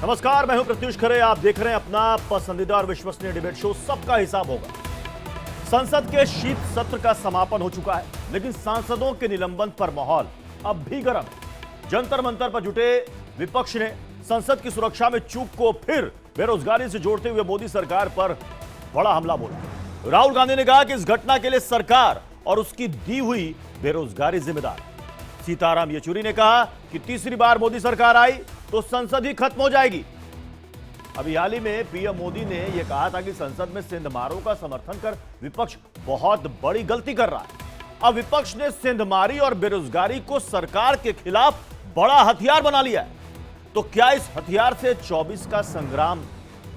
नमस्कार, मैं हूं प्रत्युष खरे। आप देख रहे हैं अपना पसंदीदा और विश्वसनीय डिबेट शो सबका हिसाब होगा। संसद के शीत सत्र का समापन हो चुका है, लेकिन सांसदों के निलंबन पर माहौल अब भी गर्म है। जंतर मंतर पर जुटे विपक्ष ने संसद की सुरक्षा में चूक को फिर बेरोजगारी से जोड़ते हुए मोदी सरकार पर बड़ा हमला बोला। राहुल गांधी ने कहा कि इस घटना के लिए सरकार और उसकी दी हुई बेरोजगारी जिम्मेदार। सीताराम येचुरी ने कहा कि तीसरी बार मोदी सरकार आई तो संसद ही खत्म हो जाएगी। अभी हाल ही में पीएम मोदी ने यह कहा था कि संसद में सेंधमारों का समर्थन कर विपक्ष बहुत बड़ी गलती कर रहा है। अब विपक्ष ने सेंधमारी और बेरोजगारी को सरकार के खिलाफ बड़ा हथियार बना लिया है। तो क्या इस हथियार से 24 का संग्राम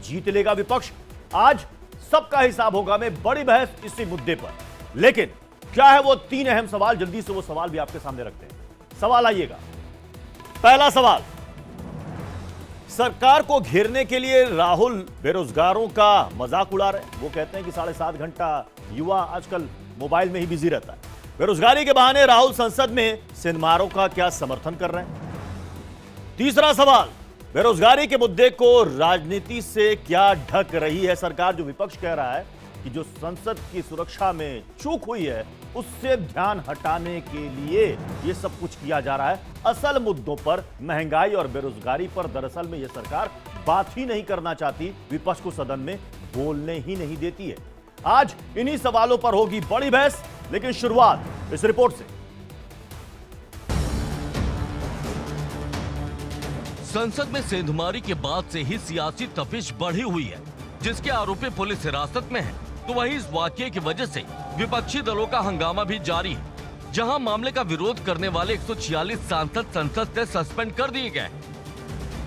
जीत लेगा विपक्ष? आज सबका हिसाब होगा में बड़ी बहस इसी मुद्दे पर। लेकिन क्या है वो 3 अहम सवाल? जल्दी से वो सवाल भी आपके सामने रखते हैं। सवाल आइएगा। पहला सवाल, सरकार को घेरने के लिए राहुल बेरोजगारों का मजाक उड़ा रहे हैं। वो कहते हैं कि 7.5 घंटा युवा आजकल मोबाइल में ही बिजी रहता है। बेरोजगारी के बहाने राहुल संसद में सेंधमारों का क्या समर्थन कर रहे हैं? तीसरा सवाल, बेरोजगारी के मुद्दे को राजनीति से क्या ढक रही है सरकार? जो विपक्ष कह रहा है कि जो संसद की सुरक्षा में चूक हुई है उससे ध्यान हटाने के लिए यह सब कुछ किया जा रहा है। असल मुद्दों पर, महंगाई और बेरोजगारी पर दरअसल में यह सरकार बात ही नहीं करना चाहती, विपक्ष को सदन में बोलने ही नहीं देती है। आज इन्हीं सवालों पर होगी बड़ी बहस, लेकिन शुरुआत इस रिपोर्ट से। संसद में सेंधमारी के बाद से ही सियासी तपिश बढ़ी हुई है, जिसके आरोपी पुलिस हिरासत में है। तो वहीं इस वाकये की वजह से विपक्षी दलों का हंगामा भी जारी है, जहां मामले का विरोध करने वाले 146 सांसद संसद से सस्पेंड कर दिए गए।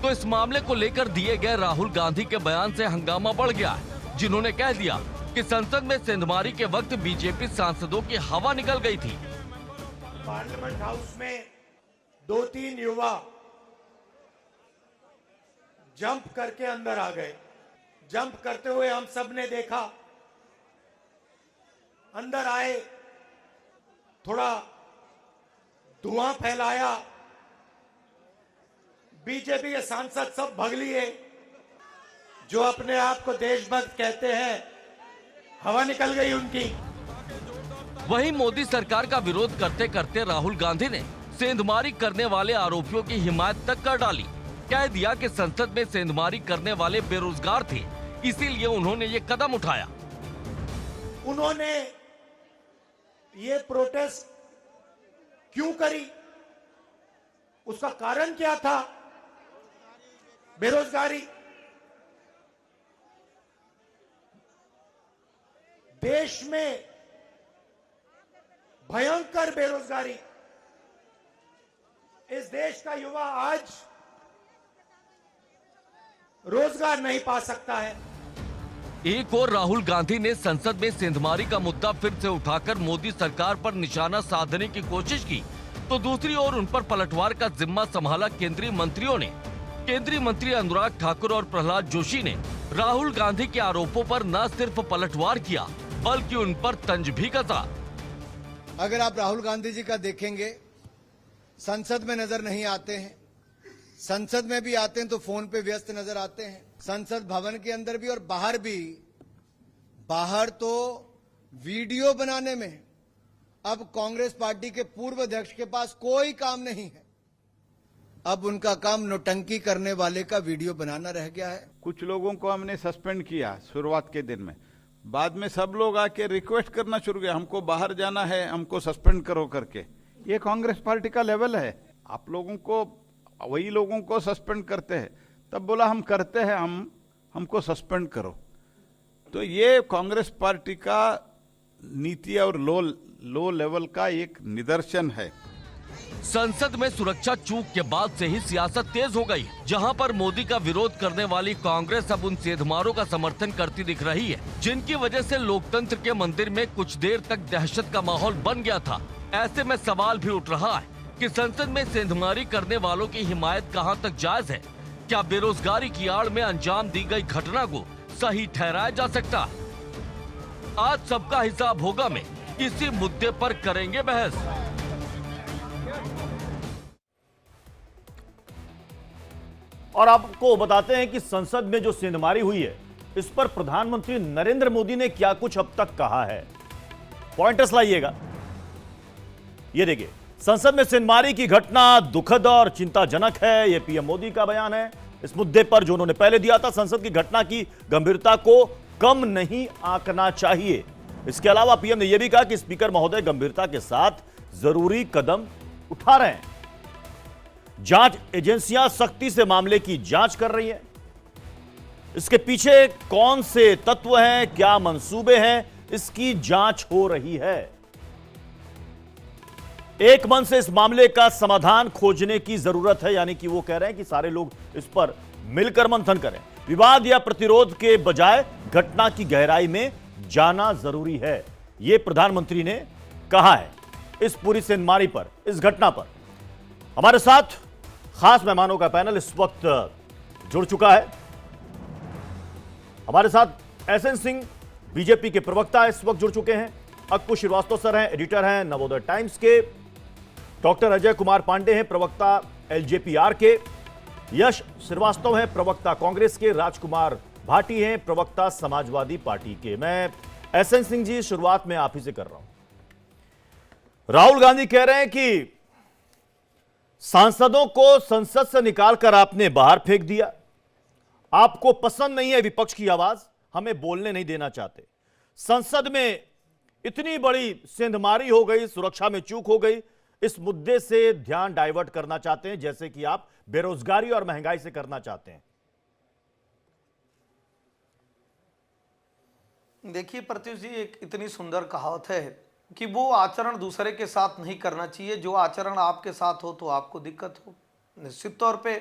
तो इस मामले को लेकर दिए गए राहुल गांधी के बयान से हंगामा बढ़ गया है, जिन्होंने कह दिया कि संसद में सेंधमारी के वक्त बीजेपी सांसदों की हवा निकल गई थी। पार्लियामेंट हाउस में 2-3 युवा जंप करके अंदर आ गए। जंप करते हुए हम सब ने देखा। अंदर आए, थोड़ा धुआं फैलाया। बीजेपी के सांसद सब भग लिए। जो अपने आप को देशभक्त कहते हैं, हवा निकल गई उनकी। वहीं मोदी सरकार का विरोध करते करते राहुल गांधी ने सेंधमारी करने वाले आरोपियों की हिमायत तक कर डाली। कह दिया कि संसद में सेंधमारी करने वाले बेरोजगार थे, इसीलिए उन्होंने ये कदम उठाया। उन्होंने ये प्रोटेस्ट क्यों करी? उसका कारण क्या था? बेरोजगारी। देश में भयंकर बेरोजगारी। इस देश का युवा आज रोजगार नहीं पा सकता है। एक और राहुल गांधी ने संसद में सेंधमारी का मुद्दा फिर से उठाकर मोदी सरकार पर निशाना साधने की कोशिश की, तो दूसरी ओर उन पर पलटवार का जिम्मा संभाला केंद्रीय मंत्रियों ने। केंद्रीय मंत्री अनुराग ठाकुर और प्रहलाद जोशी ने राहुल गांधी के आरोपों पर न सिर्फ पलटवार किया, बल्कि उन पर तंज भी कसा। अगर आप राहुल गांधी जी का देखेंगे, संसद में नजर नहीं आते हैं, संसद में भी आते हैं तो फोन पे व्यस्त नजर आते हैं। संसद भवन के अंदर भी और बाहर भी। बाहर तो वीडियो बनाने में अब कांग्रेस पार्टी के पूर्व अध्यक्ष के पास कोई काम नहीं है। अब उनका काम नौटंकी करने वाले का वीडियो बनाना रह गया है। कुछ लोगों को हमने सस्पेंड किया शुरुआत के दिन में, बाद में सब लोग आके रिक्वेस्ट करना शुरू किया, हमको बाहर जाना है, हमको सस्पेंड करो करके। ये कांग्रेस पार्टी का लेवल है। आप लोगों को, वही लोगों को सस्पेंड करते हैं, तब बोला हम करते हैं, हमको सस्पेंड करो। तो ये कांग्रेस पार्टी का नीति और लो लेवल का एक निदर्शन है। संसद में सुरक्षा चूक के बाद से ही सियासत तेज हो गई, जहां पर मोदी का विरोध करने वाली कांग्रेस अब उन सेंधमारों का समर्थन करती दिख रही है, जिनकी वजह से लोकतंत्र के मंदिर में कुछ देर तक दहशत का माहौल बन गया था। ऐसे में सवाल भी उठ रहा है कि संसद में सेंधमारी करने वालों की हिमायत कहां तक जायज है? क्या बेरोजगारी की आड़ में अंजाम दी गई घटना को सही ठहराया जा सकता है? आज सबका हिसाब होगा में इसी मुद्दे पर करेंगे बहस। और आपको बताते हैं कि संसद में जो सेंधमारी हुई है इस पर प्रधानमंत्री नरेंद्र मोदी ने क्या कुछ अब तक कहा है। पॉइंटर्स लाइएगा। ये देखिए, संसद में सेंधमारी की घटना दुखद और चिंताजनक है, यह पीएम मोदी का बयान है। इस मुद्दे पर जो उन्होंने पहले दिया था, संसद की घटना की गंभीरता को कम नहीं आंकना चाहिए। इसके अलावा पीएम ने यह भी कहा कि स्पीकर महोदय गंभीरता के साथ जरूरी कदम उठा रहे हैं। जांच एजेंसियां सख्ती से मामले की जांच कर रही हैं। इसके पीछे कौन से तत्व हैं, क्या मंसूबे हैं, इसकी जांच हो रही है। एक मन से इस मामले का समाधान खोजने की जरूरत है, यानी कि वो कह रहे हैं कि सारे लोग इस पर मिलकर मंथन करें। विवाद या प्रतिरोध के बजाय घटना की गहराई में जाना जरूरी है, यह प्रधानमंत्री ने कहा है। इस पूरी सेंधमारी पर, इस घटना पर हमारे साथ खास मेहमानों का पैनल इस वक्त जुड़ चुका है। हमारे साथ एसएन सिंह बीजेपी के प्रवक्ता इस वक्त जुड़ चुके हैं। अक्कू श्रीवास्तव सर हैं, एडिटर हैं नवोदय टाइम्स के। डॉक्टर अजय कुमार पांडे हैं, प्रवक्ता एलजेपीआर के। यश श्रीवास्तव हैं, प्रवक्ता कांग्रेस के। राजकुमार भाटी हैं, प्रवक्ता समाजवादी पार्टी के। मैं एसएन सिंह जी, शुरुआत में आप ही से कर रहा हूं। राहुल गांधी कह रहे हैं कि सांसदों को संसद से निकालकर आपने बाहर फेंक दिया। आपको पसंद नहीं है विपक्ष की आवाज, हमें बोलने नहीं देना चाहते। संसद में इतनी बड़ी सेंधमारी हो गई, सुरक्षा में चूक हो गई, इस मुद्दे से ध्यान डाइवर्ट करना चाहते हैं, जैसे कि आप बेरोजगारी और महंगाई से करना चाहते हैं। देखिए प्रत्युष जी, एक इतनी सुंदर कहावत है कि वो आचरण दूसरे के साथ नहीं करना चाहिए जो आचरण आपके साथ हो तो आपको दिक्कत हो। निश्चित तौर पे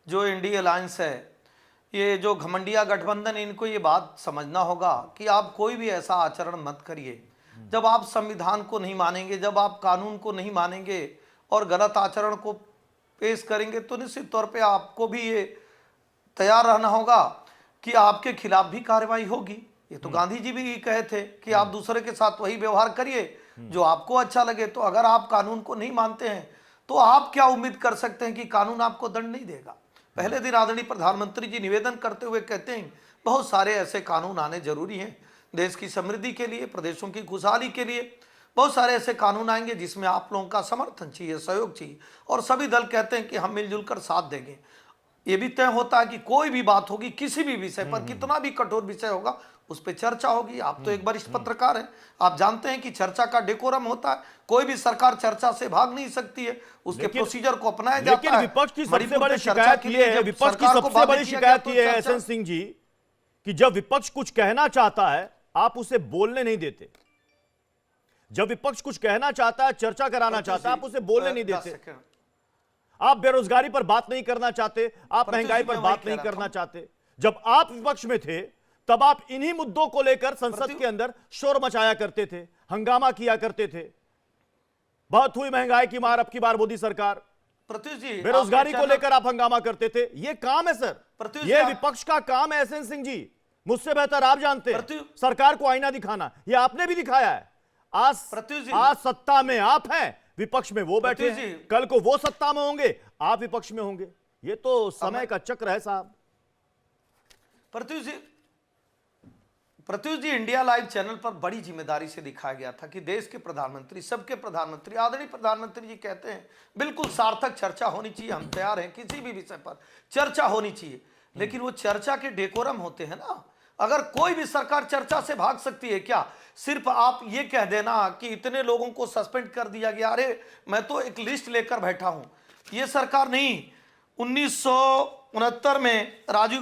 जो इंडिया अलायंस है, ये जो घमंडिया गठबंधन, इनको ये बात समझना होगा कि आप कोई भी ऐसा आचरण मत करिए। जब आप संविधान को नहीं मानेंगे, जब आप कानून को नहीं मानेंगे और गलत आचरण को पेश करेंगे, तो निश्चित तौर पे आपको भी ये तैयार रहना होगा कि आपके खिलाफ भी कार्रवाई होगी। ये तो गांधी जी भी कहे थे कि आप दूसरे के साथ वही व्यवहार करिए जो आपको अच्छा लगे। तो अगर आप कानून को नहीं मानते हैं तो आप क्या उम्मीद कर सकते हैं कि कानून आपको दंड नहीं देगा। पहले दिन आदरणीय प्रधानमंत्री जी निवेदन करते हुए कहते हैं बहुत सारे ऐसे कानून आने जरूरी हैं देश की समृद्धि के लिए, प्रदेशों की खुशहाली के लिए। बहुत सारे ऐसे कानून आएंगे जिसमें आप लोगों का समर्थन चाहिए, सहयोग चाहिए, और सभी दल कहते हैं कि हम मिलजुल कर साथ देंगे। ये भी तय होता है कि कोई भी बात होगी किसी भी विषय पर, कितना भी कठोर विषय होगा उस पर चर्चा होगी। आप तो एक वरिष्ठ पत्रकार हैं, आप जानते हैं कि चर्चा का डेकोरम होता है। कोई भी सरकार चर्चा से भाग नहीं सकती है, उसके प्रोसीजर को अपनाया जाता है। लेकिन विपक्ष की सबसे बड़ी शिकायत ये है, विपक्ष की सबसे बड़ी शिकायत ये है एसएन सिंह जी, कि जब विपक्ष कुछ कहना चाहता है आप उसे बोलने नहीं देते। जब विपक्ष कुछ कहना चाहता है, चर्चा कराना चाहता है, आप उसे बोलने नहीं देते। आप बेरोजगारी पर बात नहीं करना चाहते, आप महंगाई पर बात नहीं करना चाहते। जब आप विपक्ष में थे तब आप इन्हीं मुद्दों को लेकर संसद के अंदर शोर मचाया करते थे, हंगामा किया करते थे। बहुत हुई महंगाई की मार, अब की बार मोदी सरकार। प्रत्युष जी, बेरोजगारी को लेकर आप हंगामा करते थे। ये काम है सर, ये विपक्ष का काम है एसएन सिंह जी, मुझसे बेहतर आप जानते हैं। सरकार को आईना दिखाना, ये आपने भी दिखाया है। आज सत्ता में आप हैं, विपक्ष में वो बैठे हैं, कल को वो सत्ता में होंगे, आप विपक्ष में होंगे। ये तो समय का चक्र है साहब। प्रत्युष जी, इंडिया लाइव चैनल पर बड़ी जिम्मेदारी से दिखाया गया था कि देश के प्रधानमंत्री, सबके प्रधानमंत्री, आदरणीय प्रधानमंत्री जी कहते हैं बिल्कुल सार्थक चर्चा होनी चाहिए, हम तैयार हैं, किसी भी विषय पर चर्चा होनी चाहिए। लेकिन वो चर्चा के डेकोरम होते हैं ना। अगर कोई भी सरकार चर्चा से भाग सकती है क्या? सिर्फ आप ये कह देना कि इतने लोगों को सस्पेंड कर दिया गया, अरे मैं तो एक लिस्ट लेकर बैठा हूं, ये सरकार नहीं। 1969 में राजीव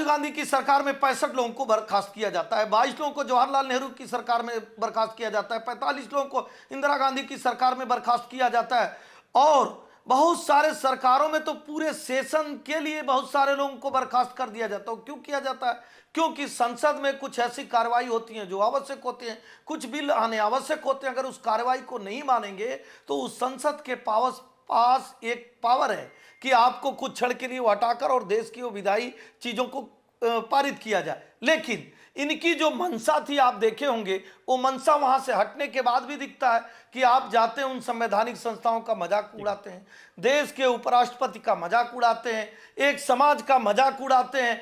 गांधी की सरकार में 65 लोगों को बर्खास्त किया जाता है, 22 लोगों को जवाहरलाल नेहरू की सरकार में बर्खास्त किया जाता है, 45 लोगों को इंदिरा गांधी की सरकार में बर्खास्त किया जाता है, और बहुत सारे सरकारों में तो पूरे सेशन के लिए बहुत सारे लोगों को बर्खास्त कर दिया जाता है। क्यों किया जाता है? क्योंकि संसद में कुछ ऐसी कार्रवाई होती है जो आवश्यक होती है, कुछ बिल आने आवश्यक होते हैं। अगर उस कार्रवाई को नहीं मानेंगे तो उस संसद के पास एक पावर है कि आपको कुछ क्षण के लिए वो हटाकर और देश की वो विधायी चीजों को पारित किया जाए। लेकिन इनकी जो मंशा थी आप देखे होंगे, वो मंशा वहां से हटने के बाद भी दिखता है कि आप जाते हैं उन संवैधानिक संस्थाओं का मजाक उड़ाते हैं, देश के उपराष्ट्रपति का मजाक उड़ाते हैं, एक समाज का मजाक उड़ाते हैं।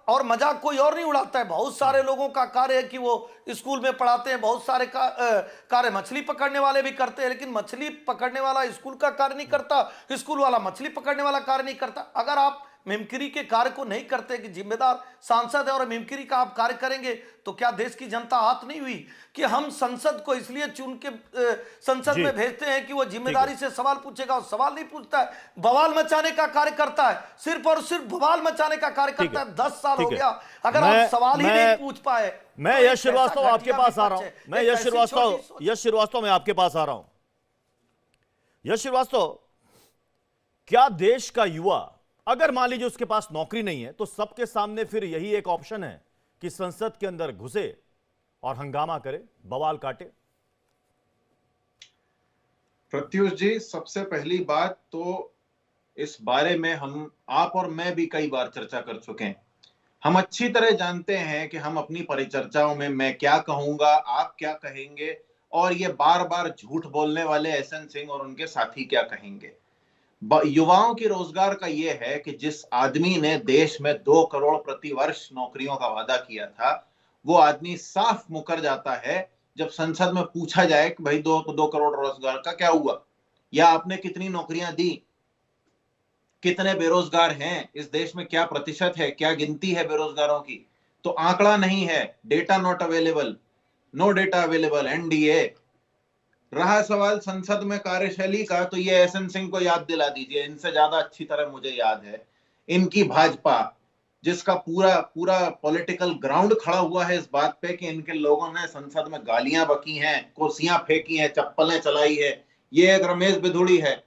और मजाक कोई और नहीं उड़ाता है, बहुत सारे लोगों का कार्य है कि वो स्कूल में पढ़ाते हैं, बहुत सारे कार्य मछली पकड़ने वाले भी करते हैं, लेकिन मछली पकड़ने वाला स्कूल का कार्य नहीं करता, स्कूल वाला मछली पकड़ने वाला कार्य नहीं करता। अगर आप मिमिक्री के कार्य को नहीं करते कि जिम्मेदार सांसद है और मिमिक्री का आप कार्य करेंगे, तो क्या देश की जनता आहत नहीं हुई कि हम संसद को इसलिए चुन के संसद में भेजते हैं कि वो जिम्मेदारी से सवाल पूछेगा, और सवाल नहीं पूछता है, बवाल मचाने का कार्य करता है, सिर्फ और सिर्फ बवाल मचाने का कार्य करता है। 10 साल हो गया, अगर आप सवाल ही नहीं पूछ पाए। मैं यश श्रीवास्तव आपके पास आ रहा हूं, मैं यश श्रीवास्तव मैं आपके पास आ रहा हूं। यश श्रीवास्तव, क्या देश का युवा, अगर मान लीजिए उसके पास नौकरी नहीं है, तो सबके सामने फिर यही एक ऑप्शन है कि संसद के अंदर घुसे और हंगामा करे, बवाल काटे? प्रत्युष जी, सबसे पहली बात तो इस बारे में आप और मैं भी कई बार चर्चा कर चुके हैं। हम अच्छी तरह जानते हैं कि हम अपनी परिचर्चाओं में मैं क्या कहूंगा, आप क्या कहेंगे, और ये बार बार झूठ बोलने वाले एसएन सिंह और उनके साथी क्या कहेंगे। युवाओं की रोजगार का यह है कि जिस आदमी ने देश में 2 करोड़ प्रति वर्ष नौकरियों का वादा किया था, वो आदमी साफ मुकर जाता है जब संसद में पूछा जाए कि भाई 2 करोड़ रोजगार का क्या हुआ, या आपने कितनी नौकरियां दी, कितने बेरोजगार हैं इस देश में, क्या प्रतिशत है, क्या गिनती है बेरोजगारों की, तो आंकड़ा नहीं है, data not available, no data available, NDA. रहा सवाल संसद में कार्यशैली का, तो ये एसएन सिंह को याद दिला दीजिए, इनसे ज्यादा अच्छी तरह मुझे याद है। इनकी भाजपा, जिसका पूरा पूरा पॉलिटिकल ग्राउंड खड़ा हुआ है इस बात पे कि इनके लोगों ने संसद में गालियां बकी हैं, कुर्सियां फेंकी हैं, चप्पलें चलाई है, ये एक रमेश बिधूड़ी है।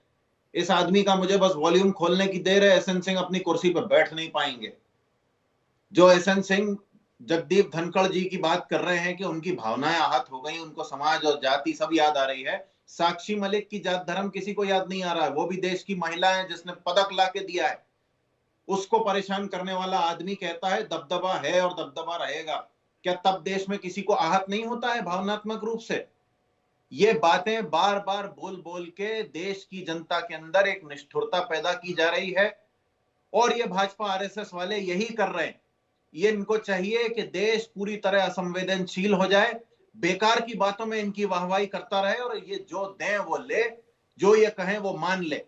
इस आदमी का मुझे बस वॉल्यूम खोलने की देर है, एसएन सिंह अपनी कुर्सी पर बैठ नहीं पाएंगे। जो एसएन सिंह जगदीप धनखड़ जी की बात कर रहे हैं कि उनकी भावनाएं आहत हो गई, उनको समाज और जाति सब याद आ रही है, साक्षी मलिक की जात धर्म किसी को याद नहीं आ रहा है। वो भी देश की महिला है जिसने पदक ला के दिया है, उसको परेशान करने वाला आदमी कहता है दबदबा है और दबदबा रहेगा। क्या तब देश में किसी को आहत नहीं होता है भावनात्मक रूप से? ये बातें बार बार बोल बोल के देश की जनता के अंदर एक निष्ठुरता पैदा की जा रही है, और ये भाजपा आरएसएस वाले यही कर रहे हैं। ये इनको चाहिए कि देश पूरी तरह असंवेदनशील हो जाए, बेकार की बातों में इनकी वाहवाही करता रहे, और ये जो दें वो ले, जो ये कहें वो मान ले।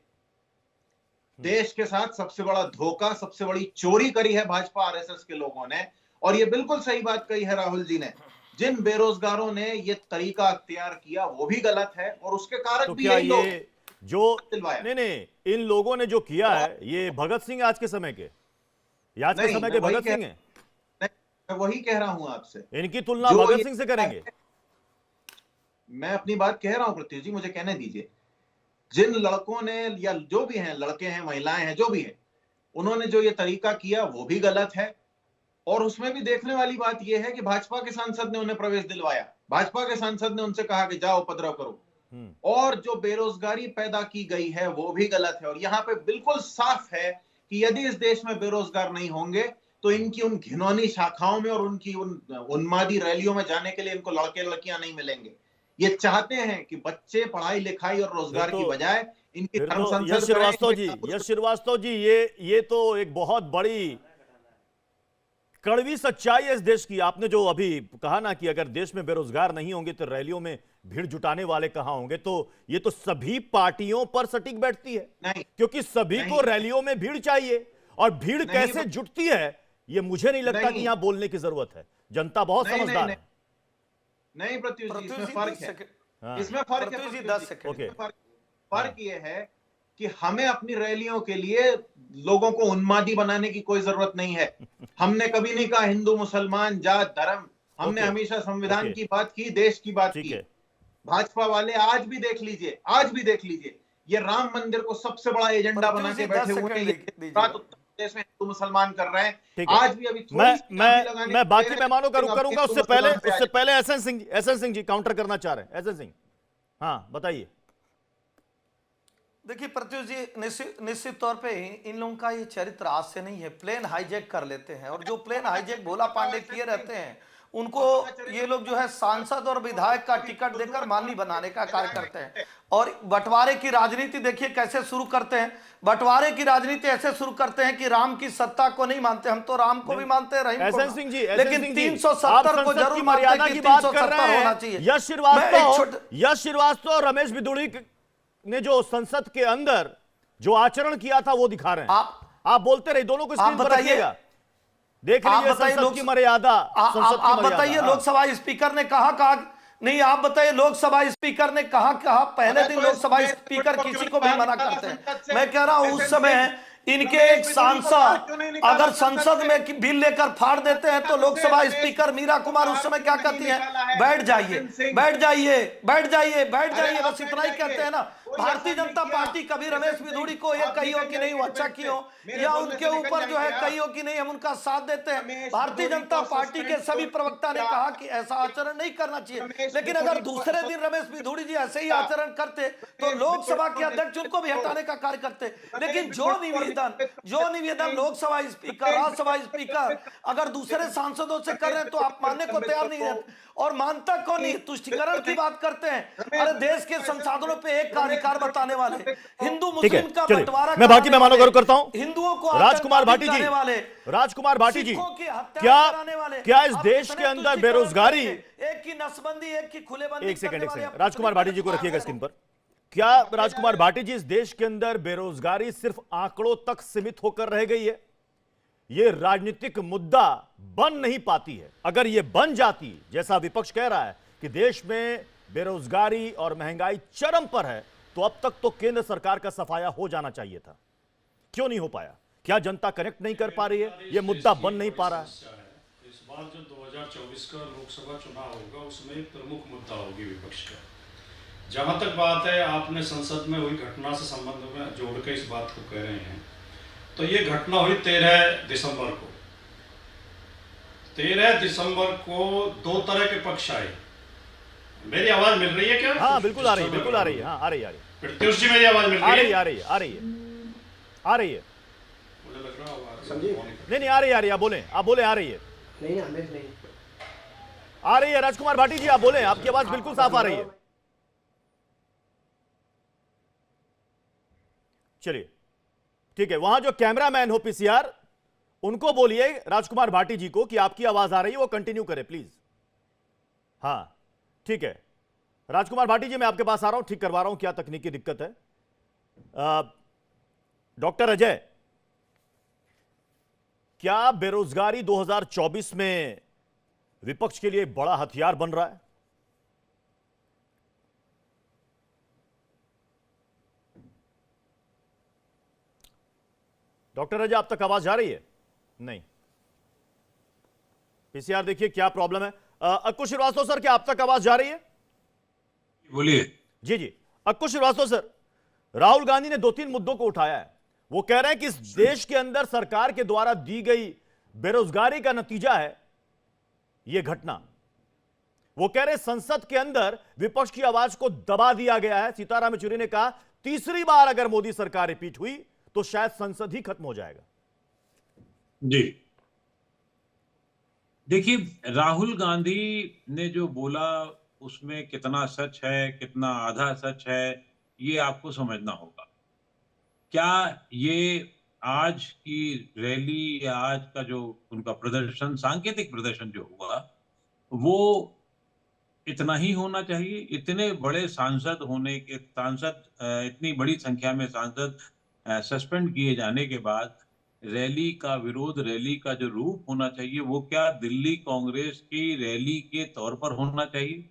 देश के साथ सबसे बड़ा धोखा, सबसे बड़ी चोरी करी है भाजपा आरएसएस के लोगों ने। और ये बिल्कुल सही बात कही है राहुल जी ने, जिन बेरोजगारों ने ये तरीका अख्तियार किया वो भी गलत है, और उसके कारक तो भी क्या यही लोग ये जो नहीं इन लोगों ने जो किया है, ये भगत सिंह आज के समय के, आज के समय के भगत सिंह है? मैं वही कह रहा हूं आपसे, इनकी तुलना भगत सिंह से करेंगे? मैं अपनी बात कह रहा हूं प्रत्युष जी, मुझे कहने दीजिए। जिन लड़कों ने, या जो भी हैं, लड़के हैं, महिलाएं हैं, जो भी है, उन्होंने जो ये तरीका किया वो भी गलत है। और उसमें भी देखने वाली बात यह है कि भाजपा के सांसद ने उन्हें प्रवेश दिलवाया, भाजपा के सांसद ने उनसे कहा कि जाओ उपद्रव करो। और जो बेरोजगारी पैदा की गई है वो भी गलत है। और यहाँ पे बिल्कुल साफ है कि यदि इस देश में बेरोजगार नहीं होंगे तो इनकी उन घिनौनी शाखाओं में और उनकी उन उन्मादी रैलियों में जाने के लिए इनको लड़के लड़कियां नहीं मिलेंगे। ये चाहते हैं कि बच्चे पढ़ाई लिखाई और रोजगार की बजाय इनकी धर्म संसद। यश श्रीवास्तव जी, ये तो एक बहुत बड़ी कड़वी सच्चाई है इस देश की। आपने जो अभी कहा ना कि अगर देश में बेरोजगार नहीं होंगे तो रैलियों में भीड़ जुटाने वाले कहां होंगे, तो ये तो सभी पार्टियों पर सटीक बैठती है। नहीं, क्योंकि सभी को रैलियों में भीड़ चाहिए, और भीड़ कैसे जुटती है ये मुझे नहीं लगता कि यहां बोलने की जरूरत है। जनता बहुत समझदार है। नहीं प्रत्युष जी, इसमें फर्क है, इसमें फर्क है 10 सेकंड। फर्क ये है कि हमें अपनी रैलियों के लिए लोगों को उन्मादी बनाने की कोई जरूरत नहीं है। हमने कभी नहीं कहा हिंदू मुसलमान जात धर्म, हमने हमेशा संविधान की बात की, देश की बात की। भाजपा वाले आज भी देख लीजिए, ये राम मंदिर को सबसे बड़ा एजेंडा बना के बैठे हुए हैं। उत्तर प्रदेश में हिंदू मुसलमान कर रहे हैं आज भी। अभी मैं बाकी मेहमानों का रुख करूंगा, उससे पहले एसएन सिंह जी काउंटर करना चाह रहे हैं। एसएन सिंह, हाँ बताइए। देखिए प्रत्युष जी, निश्चित तौर पे इन लोगों का ये चरित्र आज से नहीं है, प्लेन हाईजैक कर लेते हैं और जो प्लेन हाईजैक भोला पांडे किए रहते हैं उनको ये लोग जो है सांसद और विधायक का टिकट देकर माननी बनाने का कार्य करते हैं। और बंटवारे की राजनीति देखिए कैसे शुरू करते हैं, बंटवारे की राजनीति ऐसे शुरू करते हैं कि राम की सत्ता को नहीं मानते, हम तो राम को भी मानते हैं, रहीम को, सिंह जी, लेकिन 370 को जरूर मर्यादा मानते की हैं कि बात कर 370 रहे होना हैं। चाहिए। यश श्रीवास्तव रमेश बिदुड़ी ने जो संसद के अंदर जो आचरण किया था वो दिखा रहे हैं। आप बोलते रहे, दोनों को स्क्रीन पर रखिएगा, देख लीजिए संसद की मर्यादा। आप बताइए, लोकसभा स्पीकर ने कहा नहीं, आप बताइए लोकसभा स्पीकर ने कहा पहले दिन लोकसभा स्पीकर किसी को भी मना करते हैं। मैं कह रहा हूं उस समय इनके एक सांसद अगर संसद में बिल लेकर फाड़ देते हैं तो लोकसभा स्पीकर मीरा कुमार उस समय क्या कहती है, बैठ जाइए बैठ जाइए बैठ जाइए बैठ जाइए, बस इतना ही कहते हैं ना। भारतीय जनता पार्टी कभी रमेश बिधूड़ी को ये कही हो कि नहीं वो अच्छा की हो, या उनके ऊपर जो है कही हो कि नहीं हम उनका साथ देते हैं। भारतीय जनता पार्टी के सभी प्रवक्ता ने कहा कि ऐसा आचरण नहीं करना चाहिए, लेकिन अगर दूसरे दिन रमेश बिधूड़ी जी ऐसे ही आचरण करते तो लोकसभा के अध्यक्ष उनको भी हटाने का कार्य करते। लेकिन जो निवेदन लोकसभा स्पीकर, राज्यसभा स्पीकर अगर दूसरे सांसदों से कर रहे हैं तो आप मानने को तैयार नहीं रहते, और मानता कौन नहीं, तुष्टिकरण की बात करते हैं। अरे देश के संसाधनों पे एक कार्यकार बताने वाले, हिंदू मुस्लिम का बंटवारा, मैं बाकी मेहमानों को करता हूं। हिंदुओं को राजकुमार भाटी जी, राजकुमार भाटी जी, क्या इस देश के अंदर बेरोजगारी, एक की नसबंदी एक की खुलेबंदी, एक सेकंड राजकुमार भाटी जी को रखिएगा स्क्रीन पर। क्या राजकुमार भाटी जी, इस देश के अंदर बेरोजगारी सिर्फ आंकड़ों तक सीमित होकर रह गई है, ये राजनीतिक मुद्दा बन नहीं पाती है? अगर ये बन जाती, जैसा विपक्ष कह रहा है कि देश में बेरोजगारी और महंगाई चरम पर है, तो अब तक तो केंद्र सरकार का सफाया हो जाना चाहिए था, क्यों नहीं हो पाया? क्या जनता कनेक्ट नहीं कर पा रही है? ये मुद्दा बन नहीं पा रहा है? इस बार जो 2024 का लोकसभा चुनाव होगा उसमें एक प्रमुख मुद्दा होगी विपक्ष का। जहां तक बात है, आपने संसद में हुई घटना से संबंध में जोड़ के इस बात को कह रहे हैं, तो ये घटना हुई 13 दिसंबर को। 13 दिसंबर को दो तरह के पक्ष आए। मेरी आवाज मिल रही है क्या? हाँ बिल्कुल आ रही है, बिल्कुल आ रही है। हाँ आ रही है। प्रत्युष जी मेरी आवाज मिल रही है? आ रही है, आ रही है। मुझे लग रहा है नहीं आ रही है, आप बोले आ रही है। नहीं हमें नहीं आ रही है। राजकुमार भाटी जी आप बोले, आपकी आवाज बिल्कुल साफ आ रही है। चलिए ठीक है, वहां जो कैमरामैन हो पीसीआर, उनको बोलिए राजकुमार भाटी जी को कि आपकी आवाज आ रही है, वो कंटिन्यू करें प्लीज। हाँ ठीक है राजकुमार भाटी जी, मैं आपके पास आ रहा हूं, ठीक करवा रहा हूं, क्या तकनीकी दिक्कत है। डॉक्टर अजय, क्या बेरोजगारी 2024 में विपक्ष के लिए बड़ा हथियार बन रहा है? डॉक्टर अजय, आप तक आवाज जा रही है? नहीं। पीसीआर देखिए क्या प्रॉब्लम है। अक्कू श्रीवास्तव सर, क्या आप तक आवाज जा रही है? बोलिए। जी अक्कू श्रीवास्तव सर, राहुल गांधी ने 2-3 मुद्दों को उठाया है। वो कह रहे हैं कि इस देश के अंदर सरकार के द्वारा दी गई बेरोजगारी का नतीजा है यह घटना। वो कह रहे हैं संसद के अंदर विपक्ष की आवाज को दबा दिया गया है। सीताराम येचुरी ने कहा तीसरी बार अगर मोदी सरकार रिपीट हुई तो शायद संसद ही खत्म हो जाएगा। जी देखिए, राहुल गांधी ने जो बोला उसमें कितना सच है, कितना आधा सच है, ये आपको समझना होगा। क्या ये आज की रैली या आज का जो उनका प्रदर्शन, सांकेतिक प्रदर्शन जो हुआ, वो इतना ही होना चाहिए? इतने बड़े सांसद होने के इतनी बड़ी संख्या में सांसद सस्पेंड किए जाने के बाद रैली का विरोध, रैली का जो रूप होना चाहिए, वो क्या दिल्ली कांग्रेस की रैली के तौर पर होना चाहिए?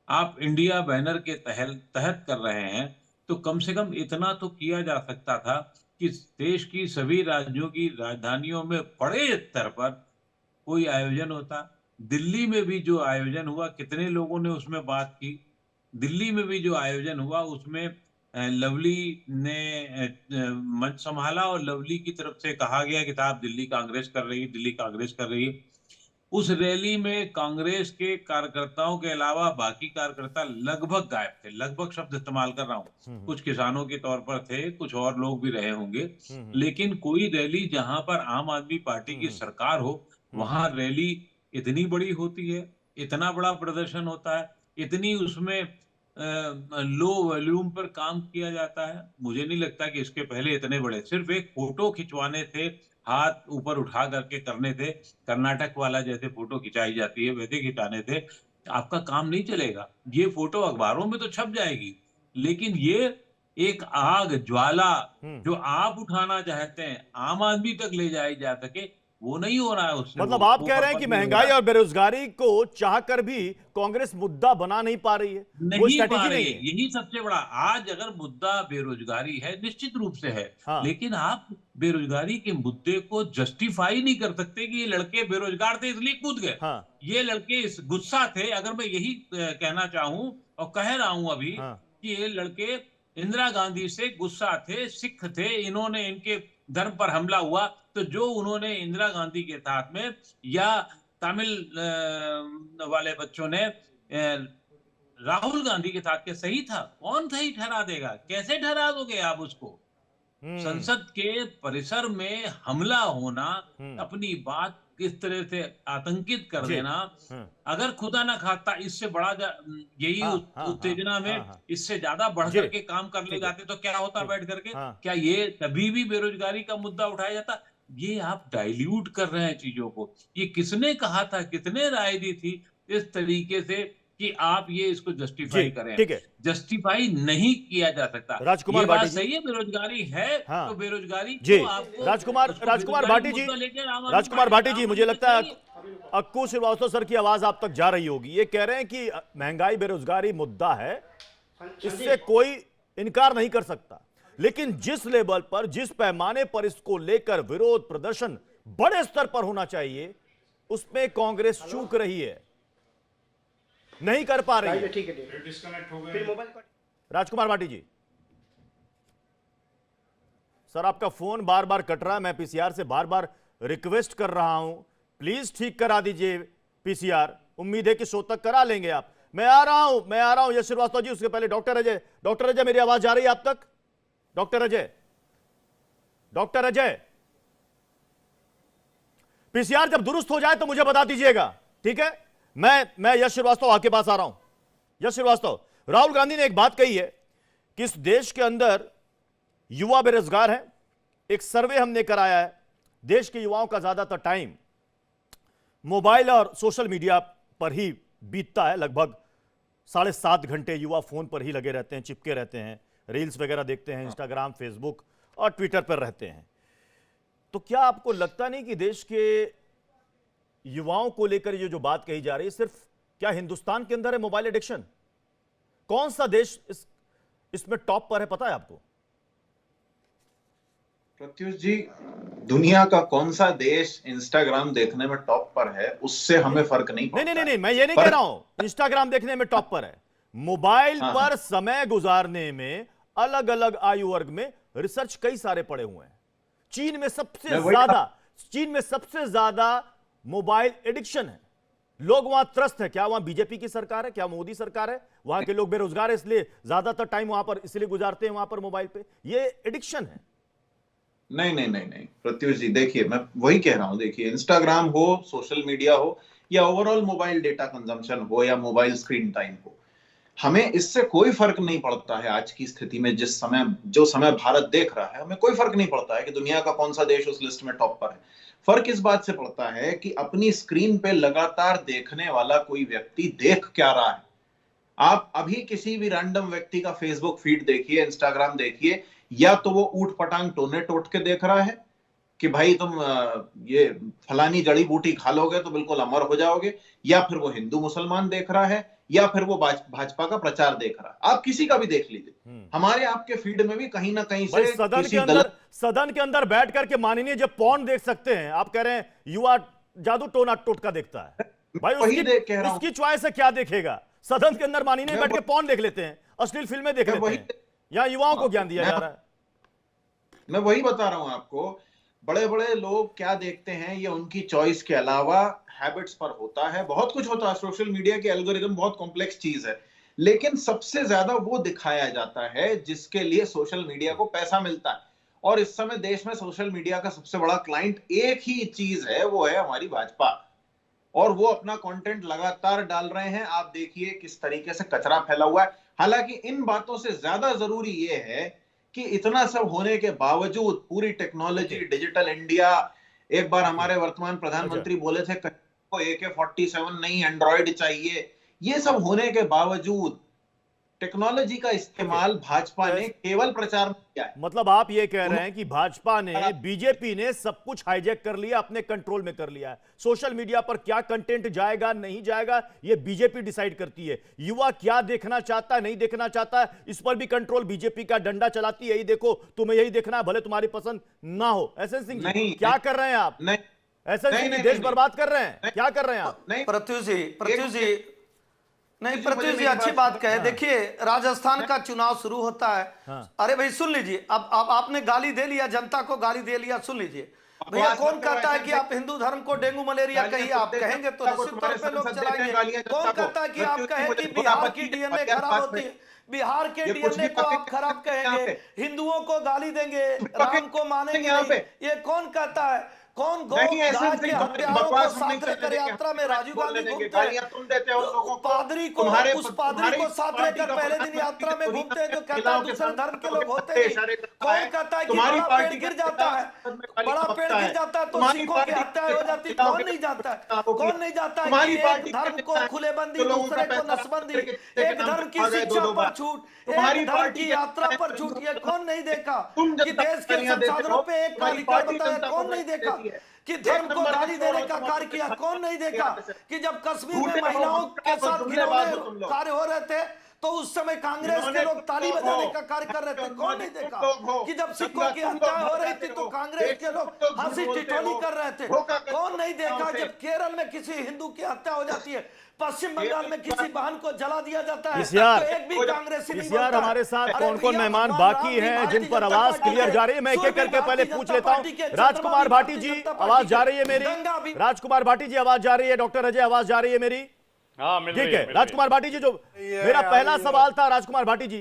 आप इंडिया बैनर के तहत कर रहे हैं, तो कम से कम इतना तो किया जा सकता था कि देश की सभी राज्यों की राजधानियों में बड़े स्तर पर कोई आयोजन होता। दिल्ली में भी जो आयोजन हुआ, कितने लोगों ने उसमें बात की। दिल्ली में भी जो आयोजन हुआ उसमें लवली ने मंच संभाला और लवली की तरफ से कहा गया कि साहब दिल्ली कांग्रेस कर रही है, दिल्ली कांग्रेस कर रही है। उस रैली में कांग्रेस के कार्यकर्ताओं के अलावा बाकी कार्यकर्ता लगभग गायब थे। लगभग शब्द इस्तेमाल कर रहा हूँ। कुछ किसानों के तौर पर थे, कुछ और लोग भी रहे होंगे, लेकिन कोई रैली जहां पर आम आदमी पार्टी की सरकार हो, वहां रैली इतनी बड़ी होती है, इतना बड़ा प्रदर्शन होता है, इतनी उसमें लो वॉल्यूम पर काम किया जाता है। मुझे नहीं लगता कि इसके पहले इतने बड़े, सिर्फ एक फोटो खिंचवाने थे, हाथ ऊपर उठा करके करने थे, कर्नाटक वाला जैसे फोटो खिंचाई जाती है वैसे खिंचाने थे। आपका काम नहीं चलेगा। ये फोटो अखबारों में तो छप जाएगी, लेकिन ये एक आग ज्वाला जो आप उठाना चाहते हैं, आम आदमी तक ले जाई जा सके, वो नहीं हो रहा है उससे। मतलब आप कह रहे हैं कि महंगाई और बेरोजगारी को चाहकर भी कांग्रेस मुद्दा बना नहीं पा रही है, वो नहीं पा स्ट्रैटेजी रही नहीं है। है। यही सबसे बड़ा, आज अगर मुद्दा बेरोजगारी है, निश्चित रूप से है, हाँ। लेकिन आप बेरोजगारी के मुद्दे को जस्टिफाई नहीं कर सकते कि ये लड़के बेरोजगार थे इसलिए कूद गए। हाँ। ये लड़के इस गुस्सा थे, अगर मैं यही कहना चाहूं और कह रहा हूं अभी हाँ। कि ये लड़के इंदिरा गांधी से गुस्सा थे, सिख थे, इन्होंने इनके धर्म पर हमला हुआ तो जो उन्होंने इंदिरा गांधी के साथ में या तमिल वाले बच्चों ने राहुल गांधी के साथ के सही था, कौन सही ठहरा देगा? कैसे ठहरा दोगे आप उसको? संसद के परिसर में हमला होना, अपनी बात किस तरह से आतंकित कर देना, अगर खुदा ना खाता इससे बड़ा यही उत्तेजना में इससे ज्यादा बढ़ करके काम कर ले जाते तो क्या होता बैठ करके? क्या ये कभी भी बेरोजगारी का मुद्दा उठाया जाता? ये आप डाइल्यूट कर रहे हैं चीजों को। ये किसने कहा था, कितने राय दी थी इस तरीके से कि आप ये इसको जस्टिफाई करें? ठीक है, जस्टिफाई नहीं किया जा सकता। राजकुमार ये बात भाटी जी, सही है, बेरोजगारी है हाँ, तो बेरोजगारी जी, को आपको राजकुमार भाटी जी, राजकुमार भाटी जी, मुझे लगता है अक्कू श्रीवास्तव सर की आवाज आप तक जा रही होगी। ये कह रहे हैं कि महंगाई बेरोजगारी मुद्दा है, इससे कोई इनकार नहीं कर सकता, लेकिन जिस लेवल पर, जिस पैमाने पर इसको लेकर विरोध प्रदर्शन बड़े स्तर पर होना चाहिए, उसमें कांग्रेस चूक रही है, नहीं कर पा रही है। ठीक है, डिस्कनेक्ट हो गए। राजकुमार भाटी जी, सर आपका फोन बार बार कट रहा है, मैं पीसीआर से बार बार रिक्वेस्ट कर रहा हूं, प्लीज ठीक करा दीजिए पीसीआर। उम्मीद है कि शो तक करा लेंगे आप। मैं आ रहा हूं यश श्रीवास्तव जी, उसके पहले डॉक्टर अजय, मेरी आवाज जा रही है आप तक? डॉक्टर अजय, पीसीआर जब दुरुस्त हो जाए तो मुझे बता दीजिएगा, ठीक है? मैं यश श्रीवास्तव आपके पास आ रहा हूं। यश श्रीवास्तव, राहुल गांधी ने एक बात कही है कि इस देश के अंदर युवा बेरोजगार हैं। एक सर्वे हमने कराया है, देश के युवाओं का ज्यादातर टाइम मोबाइल और सोशल मीडिया पर ही बीतता है। लगभग 7.5 घंटे युवा फोन पर ही लगे रहते हैं, चिपके रहते हैं, रील्स वगैरह देखते हैं, इंस्टाग्राम, फेसबुक और ट्विटर पर रहते हैं। तो क्या आपको लगता नहीं कि देश के युवाओं को लेकर ये जो बात कही जा रही है, सिर्फ क्या हिंदुस्तान के अंदर है मोबाइल एडिक्शन? कौन सा देश इसमें टॉप पर है, पता है आपको? प्रत्युष जी, दुनिया का कौन सा देश इंस्टाग्राम देखने में टॉप पर है उससे हमें फर्क नहीं पड़ता। नहीं, मैं ये नहीं कह रहा हूं इंस्टाग्राम देखने में टॉप पर है। मोबाइल पर समय गुजारने में अलग अलग आयु वर्ग में रिसर्च कई सारे पड़े हुए हैं। चीन में सबसे ज्यादा मोबाइल एडिक्शन है। लोग वहां त्रस्त है। क्या वहां बीजेपी की सरकार है? क्या मोदी सरकार है? वहां के लोग बेरोजगार है इसलिए ज्यादातर टाइम वहां पर इसलिए गुजारते हैं वहां पर मोबाइल पे? ये एडिक्शन है। नहीं प्रत्युष जी, देखिए मैं वही कह रहा हूं। देखिए, इंस्टाग्राम हो, सोशल मीडिया हो या ओवरऑल मोबाइल डेटा कंजम्पशन हो या मोबाइल स्क्रीन टाइम हो, हमें इससे कोई फर्क नहीं पड़ता है। आज की स्थिति में जो समय भारत देख रहा है, हमें कोई फर्क नहीं पड़ता है कि दुनिया का कौन सा देश उस लिस्ट में टॉप पर है। फर्क इस बात से पड़ता है कि अपनी स्क्रीन पे लगातार देखने वाला कोई व्यक्ति देख क्या रहा है। आप अभी किसी भी रैंडम व्यक्ति का फेसबुक फीड देखिए, इंस्टाग्राम देखिए, या तो वो ऊट पटांग टोने टोट के देख रहा है कि भाई तुम ये फलानी जड़ी बूटी खा लोगे तो बिल्कुल अमर हो जाओगे, या फिर वो हिंदू मुसलमान देख रहा है, या फिर वो भाजपा का प्रचार देख रहा है। आप किसी का भी देख लीजिए, हमारे आपके फीड में भी कहीं ना कहीं से सदन के अंदर बैठ करके माननीय जब पॉर्न देख सकते हैं, आप कह रहे हैं युवा जादू टोना टोटका देखता है। भाई उसकी चॉइस है, क्या देखेगा? सदन के अंदर माननीय बैठ के पॉर्न देख लेते हैं, अश्लील फिल्में देख लेते हैं। यहाँ युवाओं को ज्ञान दिया जा रहा है। मैं वही बता रहा हूं आपको। बड़े बड़े लोग क्या देखते हैं ये उनकी चॉइस के अलावा हैबिट्स पर होता है, बहुत कुछ होता है। सोशल मीडिया के एल्गोरिदम बहुत कॉम्प्लेक्स चीज है, लेकिन सबसे ज्यादा वो दिखाया जाता है जिसके लिए सोशल मीडिया को पैसा मिलता है। और इस समय देश में सोशल मीडिया का सबसे बड़ा क्लाइंट एक ही चीज है, वो है हमारी भाजपा। और वो अपना कंटेंट लगातार डाल रहे हैं। आप देखिए किस तरीके से कचरा फैला हुआ है। हालांकि इन बातों से ज्यादा जरूरी ये है कि इतना सब होने के बावजूद पूरी टेक्नोलॉजी, डिजिटल इंडिया, एक बार हमारे वर्तमान प्रधानमंत्री बोले थे को AK-47 नहीं एंड्रॉइड चाहिए, ये सब होने के बावजूद टेक्नोलॉजी का इस्तेमाल भाजपा ने केवल प्रचार में किया है। मतलब आप ये कह रहे हैं कि भाजपा ने, बीजेपी ने सब कुछ हाईजैक कर लिया, अपने कंट्रोल में कर लिया है। सोशल मीडिया पर क्या कंटेंट जाएगा नहीं जाएगा ये बीजेपी डिसाइड करती है। युवा क्या देखना चाहता है नहीं देखना चाहता है इस पर भी कंट्रोल बीजेपी का डंडा चलाती है। यही देखो, तुम्हें यही देखना है, भले तुम्हारी पसंद ना हो। एसएन सिंह जी क्या कर रहे हैं आप? एसएन सिंह जी देश बर्बाद कर रहे हैं, क्या कर रहे हैं आप? प्रत्युष जी अच्छी बात कहे। देखिए राजस्थान का चुनाव शुरू होता है। हाँ। अरे भाई सुन लीजिए, अब आपने गाली दे लिया, जनता को गाली दे लिया। सुन लीजिए भैया, कौन कहता है कि आप हिंदू धर्म को डेंगू मलेरिया कहिए? आप कहेंगे तो निश्चित तौर पे लोग चलाएंगे। कौन कहता है कि आप कहें कि बिहार की डीएनए खराब होती है? बिहार के डीएनए को आप खराब कहेंगे, हिंदुओं को गाली देंगे, राम को मानेंगे नहीं, ये कौन कहता है? कौन गाय के हत्यारों को साथ लेकर यात्रा में राजीव गांधी घूमते हैं? पादरी को, उस पादरी को साथ लेकर पहले दिन यात्रा में घूमते हैं जो कहता है दूसरे धर्म के लोग होते हैं। कौन कहता है कि बड़ा पेड़ गिर जाता है, बड़ा पेड़ गिर जाता है तो सिखों की हत्या हो जाती है? कौन नहीं जाता है? कौन नहीं जाता है कि एक धर्म को खुलेबंदी, दूसरे को नसबंदी, एक धर्म की शिक्षा पर छूट, एक धर्म की यात्रा पर छूट, ये कौन नहीं देखा? कि देश के संसाधनों पे एक का अधिकार बताया, कौन नहीं देखा? कि धर्म को गाली देने का कार्य किया, कौन नहीं देखा? कि जब कश्मीर में महिलाओं के साथ घिनौने कार्य हो रहे थे तो उस समय कांग्रेस के लोग ताली बजाने का कार्य कर रहे थे, कौन नहीं देखा? कि जब सिखों की हत्या हो रही थी तो कांग्रेस के लोग हंसी टिटोली कर रहे थे, कौन नहीं देखा? जब केरल में किसी हिंदू की हत्या हो जाती है, पश्चिम बंगाल में किसी बहन को जला दिया जाता है, तो एक भी कांग्रेसी नहीं बोलता है। हमारे साथ कौन कौन मेहमान बाकी हैं जिन पर आवाज क्लियर जा रही है, मैं एक एक करके पहले पूछ लेता हूं। राजकुमार भाटी जी आवाज जा रही है मेरी? राजकुमार भाटी जी आवाज जा रही है? डॉक्टर अजय आवाज जा रही है मेरी? हाँ, ठीक है। राजकुमार भाटी जी, जो मेरा पहला सवाल था, राजकुमार भाटी जी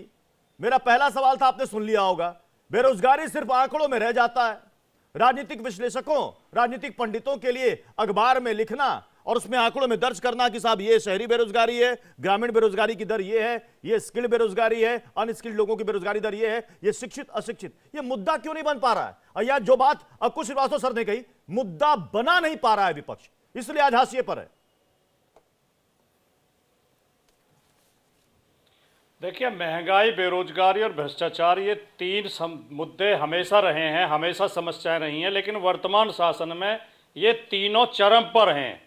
मेरा पहला सवाल था, आपने सुन लिया होगा। बेरोजगारी सिर्फ आंकड़ों में रह जाता है। राजनीतिक विश्लेषकों, राजनीतिक पंडितों के लिए अखबार में लिखना और उसमें आंकड़ों में दर्ज करना कि साहब ये शहरी बेरोजगारी है, ग्रामीण बेरोजगारी की दर ये है, ये स्किल्ड बेरोजगारी है, अनस्किल्ड लोगों की बेरोजगारी दर ये है, ये शिक्षित अशिक्षित, ये मुद्दा क्यों नहीं बन पा रहा है? और यार जो बात अंकुश श्रीवास्तव सर ने कही, मुद्दा बना नहीं पा रहा है विपक्ष, इसलिए आज हाशिए पर है। देखिए, महंगाई, बेरोजगारी और भ्रष्टाचार ये तीन मुद्दे हमेशा रहे हैं, हमेशा समस्याएं रही हैं, लेकिन वर्तमान शासन में ये तीनों चरम पर हैं।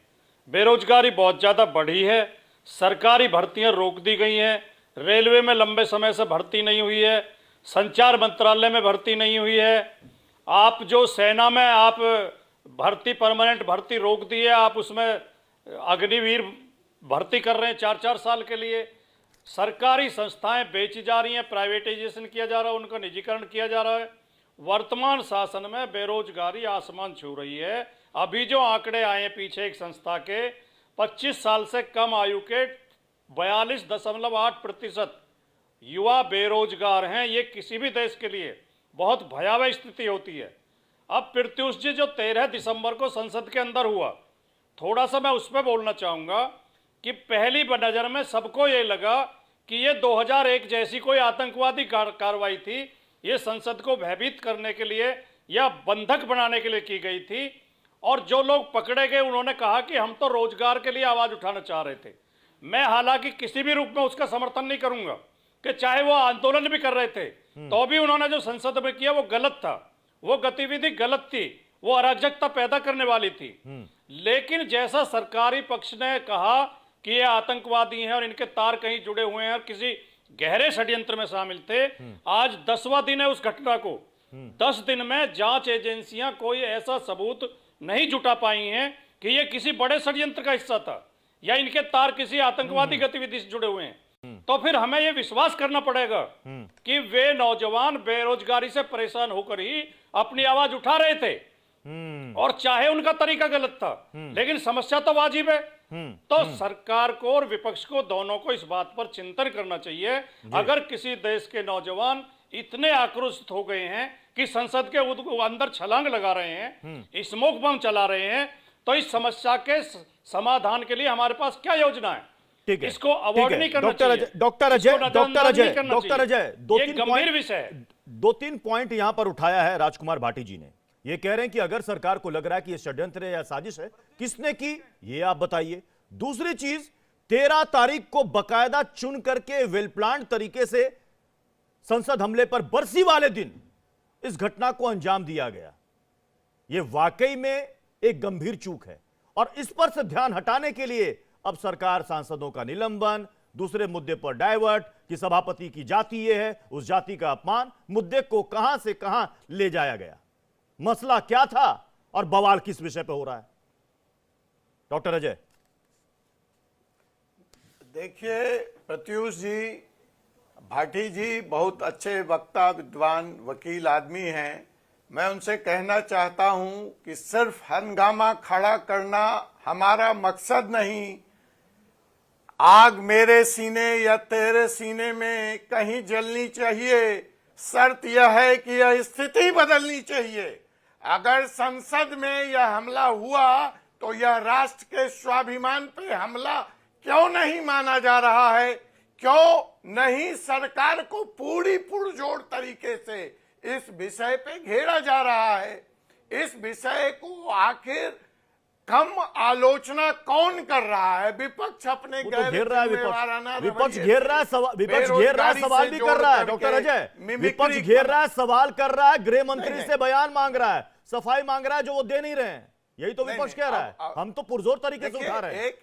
बेरोजगारी बहुत ज़्यादा बढ़ी है, सरकारी भर्तियां रोक दी गई हैं, रेलवे में लंबे समय से भर्ती नहीं हुई है, संचार मंत्रालय में भर्ती नहीं हुई है, आप जो सेना में आप भर्ती, परमानेंट भर्ती रोक दी है, आप उसमें अग्निवीर भर्ती कर रहे हैं 4-4 साल के लिए। सरकारी संस्थाएं बेची जा रही हैं, प्राइवेटाइजेशन किया जा रहा है, उनका निजीकरण किया जा रहा है। वर्तमान शासन में बेरोजगारी आसमान छू रही है। अभी जो आंकड़े आए हैं पीछे एक संस्था के, 25 साल से कम आयु के 42.8% युवा बेरोजगार हैं। ये किसी भी देश के लिए बहुत भयावह स्थिति होती है। अब प्रत्युष जी, जो 13 दिसंबर को संसद के अंदर हुआ, थोड़ा सा मैं उस पर बोलना चाहूँगा कि पहली नज़र में सबको ये लगा कि ये 2001 जैसी कोई आतंकवादी कार्रवाई थी, ये संसद को भयभीत करने के लिए या बंधक बनाने के लिए की गई थी। और जो लोग पकड़े गए उन्होंने कहा कि हम तो रोजगार के लिए आवाज़ उठाना चाह रहे थे। मैं हालांकि किसी भी रूप में उसका समर्थन नहीं करूंगा कि चाहे वो आंदोलन भी कर रहे थे तो भी उन्होंने जो संसद में किया वो गलत था, वो गतिविधि गलत थी, वो अराजकता पैदा करने वाली थी। लेकिन जैसा सरकारी पक्ष ने कहा कि ये आतंकवादी हैं और इनके तार कहीं जुड़े हुए हैं और किसी गहरे षड्यंत्र में शामिल थे, आज 10वां दिन है उस घटना को। 10 दिन में जांच एजेंसियां कोई ऐसा सबूत नहीं जुटा पाई हैं कि ये किसी बड़े षड्यंत्र का हिस्सा था या इनके तार किसी आतंकवादी गतिविधि से जुड़े हुए हैं। तो फिर हमें ये विश्वास करना पड़ेगा कि वे नौजवान बेरोजगारी से परेशान होकर ही अपनी आवाज उठा रहे थे। और चाहे उनका तरीका गलत था, लेकिन समस्या तो वाजिब है। तो सरकार को और विपक्ष को दोनों को इस बात पर चिंतन करना चाहिए। अगर किसी देश के नौजवान इतने आक्रोशित हो गए हैं कि संसद के अंदर छलांग लगा रहे हैं, स्मोक बम चला रहे हैं, तो इस समस्या के समाधान के लिए हमारे पास क्या योजना है? ठीक है, इसको अवॉइड नहीं करना डॉक्टर चाहिए। डॉक्टर अजय ये गंभीर विषय है। दो तीन पॉइंट यहां पर उठाया है राजकुमार भाटी जी ने। ये कह रहे हैं कि अगर सरकार को लग रहा है कि ये षड्यंत्र है या साजिश है, किसने की ये आप बताइए। दूसरी चीज, 13 तारीख को बकायदा चुन करके वेल प्लान तरीके से संसद हमले पर बरसी वाले दिन इस घटना को अंजाम दिया गया। यह वाकई में एक गंभीर चूक है और इस पर से ध्यान हटाने के लिए अब सरकार सांसदों का निलंबन, दूसरे मुद्दे पर डाइवर्ट कि सभापति की जाति यह है, उस जाति का अपमान, मुद्दे को कहां से कहां ले जाया गया। मसला क्या था और बवाल किस विषय पर हो रहा है? डॉक्टर अजय। देखिए प्रत्युष जी, भाटी जी बहुत अच्छे वक्ता, विद्वान, वकील आदमी हैं। मैं उनसे कहना चाहता हूं कि सिर्फ हंगामा खड़ा करना हमारा मकसद नहीं। आग मेरे सीने या तेरे सीने में कहीं जलनी चाहिए। शर्त यह है कि यह स्थिति बदलनी चाहिए। अगर संसद में यह हमला हुआ तो यह राष्ट्र के स्वाभिमान पे हमला क्यों नहीं माना जा रहा है? क्यों नहीं सरकार को पूरी पुरजोर तरीके से इस विषय पे घेरा जा रहा है? इस विषय को आखिर कम आलोचना कौन कर रहा है? विपक्ष अपने घेर रहा है, विपक्ष घेर रहा है, विपक्ष घेर रहा है, सवाल भी कर रहा है। डॉक्टर अजय, विपक्ष घेर रहा है, सवाल कर रहा है, गृह मंत्री से बयान मांग रहा है, सफाई मांग रहा है जो वो दे नहीं रहे हैं। यही तो विपक्ष कह रहा है। हम तो पुरजोर तरीके से उठा रहे हैं।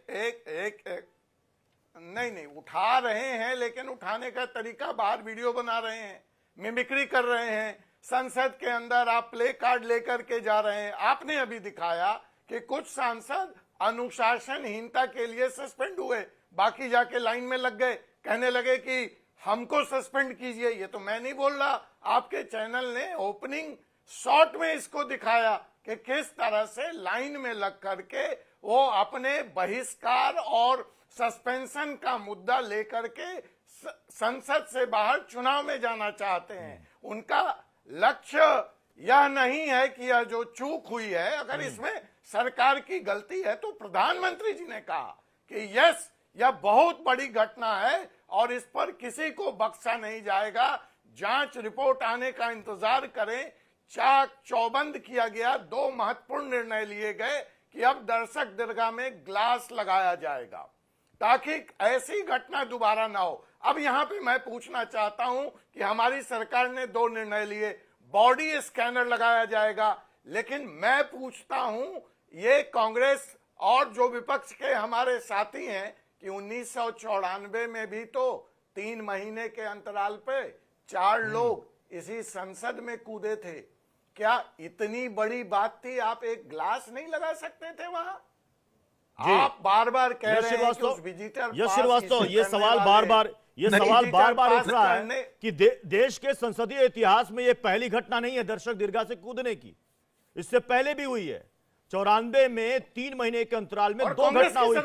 नहीं उठा रहे हैं, लेकिन उठाने का तरीका बाहर वीडियो बना रहे हैं, मिमिक्री कर रहे हैं। संसद के अंदर आप प्ले कार्ड लेकर के जा रहे हैं। आपने अभी दिखाया कि कुछ सांसद अनुशासनहीनता के लिए सस्पेंड हुए, बाकी जाके लाइन में लग गए, कहने लगे कि हमको सस्पेंड कीजिए। ये तो मैं नहीं बोल रहा, आपके चैनल ने ओपनिंग शॉट में इसको दिखाया कि किस तरह से लाइन में लग करके वो अपने बहिष्कार और सस्पेंशन का मुद्दा लेकर के संसद से बाहर चुनाव में जाना चाहते हैं। उनका लक्ष्य यह नहीं है कि यह जो चूक हुई है, अगर इसमें सरकार की गलती है तो प्रधानमंत्री जी ने कहा कि यस, यह बहुत बड़ी घटना है और इस पर किसी को बख्शा नहीं जाएगा। जांच रिपोर्ट आने का इंतजार करें। चाक चौबंद किया गया। 2 महत्वपूर्ण निर्णय लिए गए कि अब दर्शक दीर्घा में ग्लास लगाया जाएगा ताकि ऐसी घटना दोबारा ना हो। अब यहाँ पे मैं पूछना चाहता हूं कि हमारी सरकार ने 2 निर्णय लिए, बॉडी स्कैनर लगाया जाएगा, लेकिन मैं पूछता हूं ये कांग्रेस और जो विपक्ष के हमारे साथी हैं कि 1994 में भी तो 3 महीने के अंतराल पे 4 लोग इसी संसद में कूदे थे। क्या इतनी बड़ी बात थी? आप एक ग्लास नहीं लगा सकते थे वहां? आप बार बार कह रहे हैं कि उस विजिटर ये सवाल बार बार उठ रहा है कि देश के संसदीय इतिहास में ये पहली घटना नहीं है दर्शक दीर्घा से कूदने की। इससे पहले भी हुई है। 94 में 3 महीने के अंतराल में 2 घटना हुई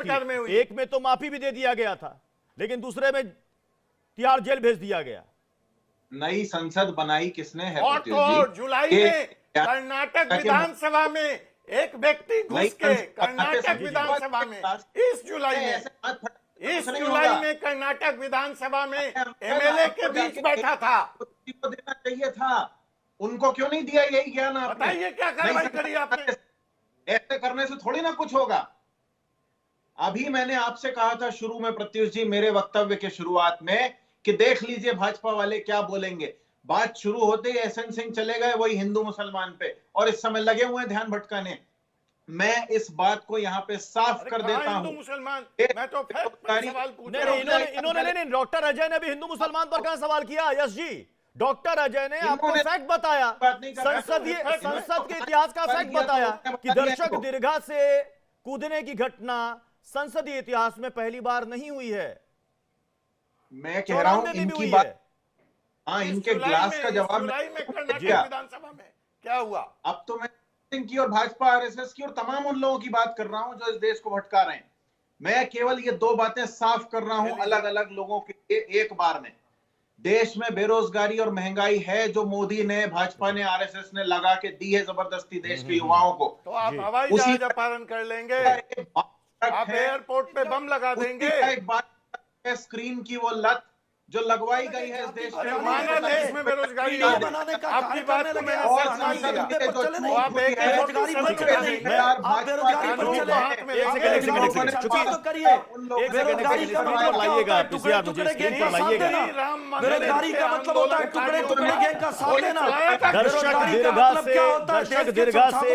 थी। एक में तो माफी भी दे दिया गया था, लेकिन दूसरे में तिहाड़ जेल भेज दिया गया। नई संसद बनाई किसने है? और तो जुलाई में कर्नाटक विधानसभा में एक व्यक्ति घुस के कर्नाटक विधानसभा में इस जुलाई में कर्नाटक विधानसभा में एमएलए के बीच बैठा था। को देना चाहिए था, उनको क्यों नहीं दिया? यही ज्ञान बताइए क्या कार्रवाई करी आपने? ऐसे करने से थोड़ी ना कुछ होगा। अभी मैंने आपसे कहा था शुरू में प्रत्युष जी, मेरे वक्तव्य के शुरुआत में, कि देख लीजिए भाजपा वाले क्या बोलेंगे। बात शुरू होते ही एसएन सिंह चले गए वही हिंदू मुसलमान पे, और इस समय लगे हुए हैं ध्यान भटकाने। मैं इस बात को यहाँ पे साफ कर देता हूँ। मुसलमान मैं तो सवाल पूछ रहा हूं। इन्होंने डॉक्टर अजय ने भी हिंदू मुसलमान पर कहां सवाल किया? यश जी, डॉक्टर अजय ने आपको फैक्ट बताया, संसद के इतिहास का फैक्ट बताया कि दर्शक दीर्घा से कूदने की घटना संसदीय इतिहास में पहली बार नहीं हुई है। मैं कह रहा हूं इनकी बात, हाँ, इनके ग्लास का जवाब विधानसभा में क्या हुआ? अब तो मैं सिंह की और भाजपा आरएसएस की और तमाम उन लोगों की बात कर रहा हूं जो इस देश को भटका रहे हैं। मैं केवल ये दो बातें साफ कर रहा हूं अलग अलग लोगों के लिए एक बार में। देश में बेरोजगारी और महंगाई है जो मोदी ने, भाजपा ने, आरएसएस ने लगा के दी है जबरदस्ती देश के युवाओं को। तो आप हवाई जहाज अपहरण कर लेंगे, आप एयरपोर्ट पे बम लगा देंगे। एक बात है, स्क्रीन की वो लत जो लगवाई गई है इस देश में, माना देश में बेरोजगारी है। आपकी बात को मैंने सराहना किया। आप एक बेरोजगारी पर चले नहीं, आप बेरोजगारी पर चले हाथ में लाइएगा पीसीआर, मुझे स्क्रीन पर लाइएगा। बेरोजगारी का मतलब होता है टुकड़े टुकड़े गैंग का साथ देना। दर्शक दीर्घा से